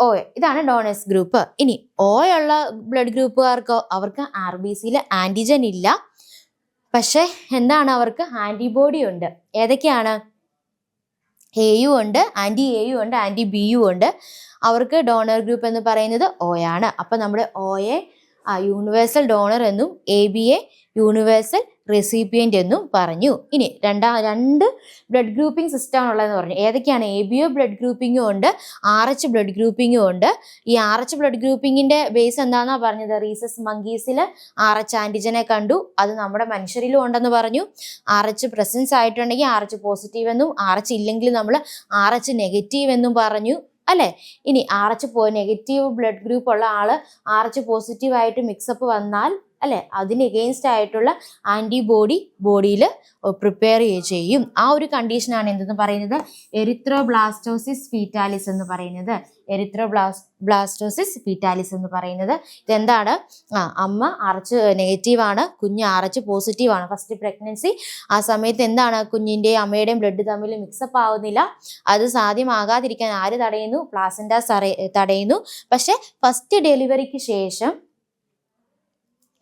ഒ, ഇതാണ് ഡോണേഴ്സ് ഗ്രൂപ്പ്. ഇനി ഒ ഉള്ള ബ്ലഡ് ഗ്രൂപ്പുകാർക്കോ, അവർക്ക് ആർ ബി സിയിൽ ആന്റിജൻ ഇല്ല, പക്ഷെ എന്താണ്, അവർക്ക് ആന്റിബോഡി ഉണ്ട്. ഏതൊക്കെയാണ്, എയും ഉണ്ട്, ആന്റി എയും ഉണ്ട്, ആന്റി ബിയും ഉണ്ട്. അവർക്ക് ഡോണർ ഗ്രൂപ്പ് എന്ന് പറയുന്നത് ഒ ആണ്. അപ്പൊ നമ്മുടെ ഒയെ യൂണിവേഴ്സൽ ഡോണർ എന്നും എ ബിയെ യൂണിവേഴ്സൽ റെസിപ്പിയന്റ് എന്നും പറഞ്ഞു. ഇനി രണ്ട് ബ്ലഡ് ഗ്രൂപ്പിംഗ് സിസ്റ്റം ആണുള്ളതെന്ന് പറഞ്ഞു. ഏതൊക്കെയാണ്, എ ബി ഒ ബ്ലഡ് ഗ്രൂപ്പിംഗും ഉണ്ട്, ആർ എച്ച് ബ്ലഡ് ഗ്രൂപ്പിംഗും ഉണ്ട്. ഈ ആർ എച്ച് ബ്ലഡ് ഗ്രൂപ്പിംഗിന്റെ ബേസ് എന്താണെന്നാ പറഞ്ഞത്, റീസസ് മങ്കീസിൽ ആർ എച്ച് ആന്റിജനെ കണ്ടു, അത് നമ്മുടെ മനുഷ്യരിലും ഉണ്ടെന്ന് പറഞ്ഞു. ആർ എച്ച് പ്രസൻസ് ആയിട്ടുണ്ടെങ്കിൽ ആർ എച്ച് പോസിറ്റീവ് എന്നും, ആർ എച്ച് ഇല്ലെങ്കിൽ നമ്മൾ ആർ എച്ച് നെഗറ്റീവ് എന്നും പറഞ്ഞു അല്ലെ. ഇനി R H negative blood group ഉള്ള ആള് ആർ എച്ച് പോസിറ്റീവ് ആയിട്ട് മിക്സപ്പ് വന്നാൽ അല്ലെ, അതിന് എഗെയിൻസ്റ്റ് ആയിട്ടുള്ള ആന്റിബോഡി ബോഡിയിൽ പ്രിപ്പയർ ചെയ്യും. ആ ഒരു കണ്ടീഷനാണ് എന്തെന്ന് പറയുന്നത്, എറിത്രോബ്ലാസ്റ്റോസിസ് ഫീറ്റാലിസ് എന്ന് പറയുന്നത്. എറിത്രോബ്ലാസ്റ്റോസിസ് ഫീറ്റാലിസ് എന്ന് പറയുന്നത് ഇതെന്താണ്, അമ്മ ആർ എച്ച് നെഗറ്റീവ് ആണ്, കുഞ്ഞ് ആർ എച്ച് പോസിറ്റീവ് ആണ്, ഫസ്റ്റ് പ്രഗ്നൻസി. ആ സമയത്ത് എന്താണ്, കുഞ്ഞിൻ്റെയും അമ്മയുടെയും ബ്ലഡ് തമ്മിൽ മിക്സപ്പ് ആവുന്നില്ല. അത് സാധ്യമാകാതിരിക്കാൻ ആര് തടയുന്നു, പ്ലാസന്റ തടയുന്നു. പക്ഷെ ഫസ്റ്റ് ഡെലിവറിക്ക് ശേഷം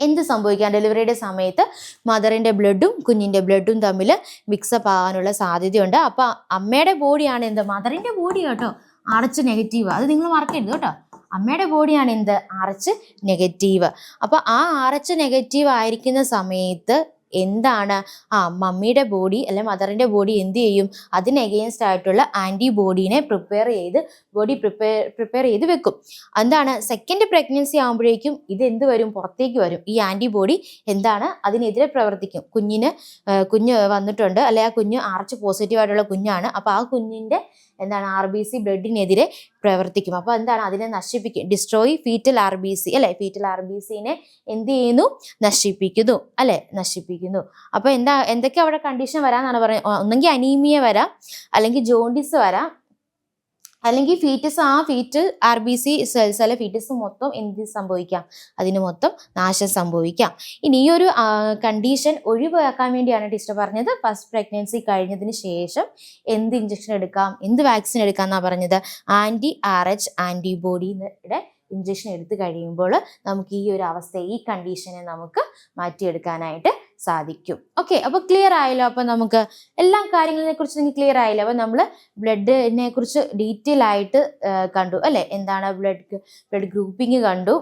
എന്ത് സംഭവിക്കാം, ഡെലിവറിയുടെ സമയത്ത് മദറിൻ്റെ ബ്ലഡും കുഞ്ഞിൻ്റെ ബ്ലഡും തമ്മിൽ മിക്സപ്പ് ആകാനുള്ള സാധ്യതയുണ്ട്. അപ്പൊ അമ്മയുടെ ബോഡിയാണ് എന്ത്, മദറിൻ്റെ ബോഡി കേട്ടോ ആർ എച്ച് നെഗറ്റീവ്, അത് നിങ്ങൾ മറക്കരുത് കേട്ടോ. അമ്മയുടെ ബോഡിയാണ് എന്ത്, ആർ എച്ച് നെഗറ്റീവ്. അപ്പൊ ആ ആർ എച്ച് നെഗറ്റീവ് ആയിരിക്കുന്ന സമയത്ത് എന്താണ്, മമ്മിയുടെ ബോഡി അല്ലെ മദറിന്റെ ബോഡി എന്ത് ചെയ്യും, അതിന് എഗെയിൻസ്റ്റ് ആയിട്ടുള്ള ആന്റിബോഡീനെ പ്രിപ്പയർ ചെയ്ത് വെക്കും. എന്താണ്, സെക്കൻഡ് പ്രഗ്നൻസി ആകുമ്പോഴേക്കും ഇത് എന്ത് വരും, പുറത്തേക്ക് വരും. ഈ ആന്റിബോഡി എന്താണ്, അതിനെതിരെ പ്രവർത്തിക്കും. കുഞ്ഞ് വന്നിട്ടുണ്ട് അല്ലെ, ആ കുഞ്ഞ് ആർ എച്ച് പോസിറ്റീവ് ആയിട്ടുള്ള കുഞ്ഞാണ്. അപ്പൊ ആ കുഞ്ഞിന്റെ എന്താണ്, ആർ ബി സി ബ്ലഡിനെതിരെ പ്രവർത്തിക്കും. അപ്പൊ എന്താണ്, അതിനെ നശിപ്പിക്കും. Destroy foetal R B C അല്ലെ, ഫീറ്റൽ ആർ ബി സിനെ എന്ത് ചെയ്യുന്നു, നശിപ്പിക്കുന്നു അല്ലെ, നശിപ്പിക്കുന്നു. അപ്പൊ എന്തൊക്കെ അവിടെ കണ്ടീഷൻ വരാന്നാണ് പറയുന്നത്, ഒന്നെങ്കിൽ അനീമിയ വരാം, അല്ലെങ്കിൽ ജോണ്ടിസ് വരാം, അല്ലെങ്കിൽ foetal R B C cells അല്ലെ ഫീറ്റസ് മൊത്തം എന്ത് സംഭവിക്കാം, അതിന് മൊത്തം നാശം സംഭവിക്കാം. ഇനി ഈ ഒരു കണ്ടീഷൻ ഒഴിവാക്കാൻ വേണ്ടിയാണ് ടീച്ചർ പറഞ്ഞത്, ഫസ്റ്റ് പ്രഗ്നൻസി കഴിഞ്ഞതിന് ശേഷം എന്ത് ഇഞ്ചക്ഷൻ എടുക്കാം, എന്ത് വാക്സിൻ എടുക്കാം എന്നാ പറഞ്ഞത്, ആന്റി ആർ എച്ച് ആന്റിബോഡിയുടെ ഇഞ്ചക്ഷൻ എടുത്തു കഴിയുമ്പോൾ നമുക്ക് ഈ ഒരു അവസ്ഥ, ഈ കണ്ടീഷനെ നമുക്ക് മാറ്റിയെടുക്കാനായിട്ട് സാധിക്കും. ഓക്കെ, അപ്പൊ ക്ലിയർ ആയല്ലോ. അപ്പൊ നമുക്ക് എല്ലാ കാര്യങ്ങളെ കുറിച്ച് നിങ്ങൾക്ക് ക്ലിയർ ആയില്ലോ. അപ്പൊ നമ്മൾ ബ്ലഡിനെ കുറിച്ച് ഡീറ്റെയിൽ ആയിട്ട് കണ്ടു അല്ലെ, എന്താണ് ബ്ലഡ് ഗ്രൂപ്പിംഗ് കണ്ടു,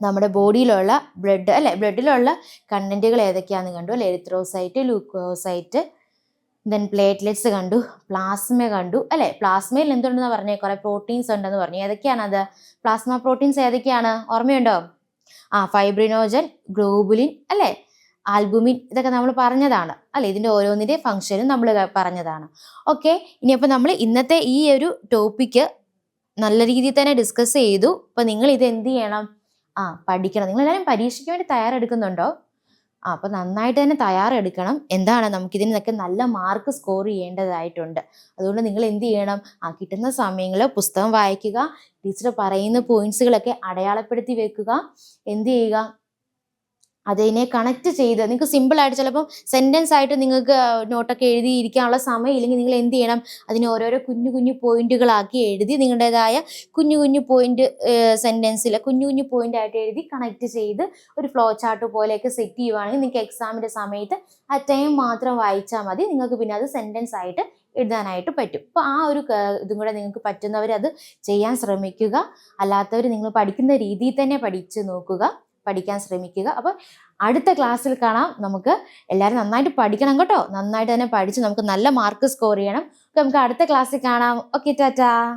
നമ്മുടെ ബോഡിയിലുള്ള ബ്ലഡ് അല്ലെ, ബ്ലഡിലുള്ള കണ്ടന്റുകൾ ഏതൊക്കെയാണെന്ന് കണ്ടു അല്ലെ, എറിത്രോസൈറ്റ്, ലൂക്കോസൈറ്റ്, ദെൻ പ്ലേറ്റ്ലെറ്റ്സ് കണ്ടു, പ്ലാസ്മ കണ്ടു അല്ലെ. പ്ലാസ്മയിൽ എന്തുണ്ടെന്ന് പറഞ്ഞേ, കുറെ പ്രോട്ടീൻസ് ഉണ്ടെന്ന് പറഞ്ഞു. ഏതൊക്കെയാണ് അത്, പ്ലാസ്മ പ്രോട്ടീൻസ് ഏതൊക്കെയാണ്, ഓർമ്മയുണ്ടോ? ഫൈബ്രിനോജൻ, ഗ്ലോബുലിൻ അല്ലെ, ആൽബുമിൻ, ഇതൊക്കെ നമ്മൾ പറഞ്ഞതാണ് അല്ലെ. ഇതിന്റെ ഓരോന്നിന്റെ ഫംഗ്ഷനും നമ്മൾ പറഞ്ഞതാണ്. ഓക്കെ, ഇനിയപ്പോൾ നമ്മൾ ഇന്നത്തെ ഈ ഒരു ടോപ്പിക്ക് നല്ല രീതിയിൽ തന്നെ ഡിസ്കസ് ചെയ്തു. അപ്പൊ നിങ്ങൾ ഇത് എന്ത് ചെയ്യണം, പഠിക്കണം. നിങ്ങൾ എല്ലാവരും പരീക്ഷയ്ക്ക് വേണ്ടി തയ്യാറെടുക്കുന്നുണ്ടോ? അപ്പൊ നന്നായിട്ട് തന്നെ തയ്യാറെടുക്കണം. എന്താണ്, നമുക്കിതിനൊക്കെ നല്ല മാർക്ക് സ്കോർ ചെയ്യേണ്ടതായിട്ടുണ്ട്. അതുകൊണ്ട് നിങ്ങൾ എന്ത് ചെയ്യണം, കിട്ടുന്ന സമയങ്ങളിൽ പുസ്തകം വായിക്കുക, ടീച്ചർ പറയുന്ന പോയിന്റ്സുകളൊക്കെ അടയാളപ്പെടുത്തി വെക്കുക. എന്ത് ചെയ്യുക, അതിനെ കണക്ട് ചെയ്ത് നിങ്ങൾക്ക് സിമ്പിളായിട്ട്, ചിലപ്പം സെൻറ്റൻസ് ആയിട്ട് നിങ്ങൾക്ക് നോട്ടൊക്കെ എഴുതിയിരിക്കാനുള്ള സമയം ഇല്ലെങ്കിൽ നിങ്ങൾ എന്ത് ചെയ്യണം, അതിനെ ഓരോരോ കുഞ്ഞു പോയിന്റുകളാക്കി എഴുതി നിങ്ങളുടേതായ കുഞ്ഞു പോയിന്റ് സെൻറ്റൻസിൽ കുഞ്ഞു പോയിന്റ് ആയിട്ട് എഴുതി കണക്ട് ചെയ്ത് ഒരു ഫ്ലോ ചാർട്ട് പോലെയൊക്കെ സെറ്റ് ചെയ്യുവാണെങ്കിൽ നിങ്ങൾക്ക് എക്സാമിൻ്റെ സമയത്ത് ആ ടൈം മാത്രം വായിച്ചാൽ മതി. നിങ്ങൾക്ക് പിന്നെ അത് സെൻറ്റൻസ് ആയിട്ട് എഴുതാനായിട്ട് പറ്റും. അപ്പോൾ ആ ഒരു ഇതും കൂടെ നിങ്ങൾക്ക് പറ്റുന്നവർ അത് ചെയ്യാൻ ശ്രമിക്കുക. അല്ലാത്തവർ നിങ്ങൾ പഠിക്കുന്ന രീതിയിൽ തന്നെ പഠിച്ച് നോക്കുക, പഠിക്കാൻ ശ്രമിക്കുക. അപ്പോൾ അടുത്ത ക്ലാസ്സിൽ കാണാം. നമുക്ക് എല്ലാവരും നന്നായിട്ട് പഠിക്കണം കേട്ടോ. നന്നായിട്ട് തന്നെ പഠിച്ച് നമുക്ക് നല്ല മാർക്ക് സ്കോർ ചെയ്യണം. നമുക്ക് അടുത്ത ക്ലാസ്സിൽ കാണാം. ഓക്കെ, ടാറ്റാ.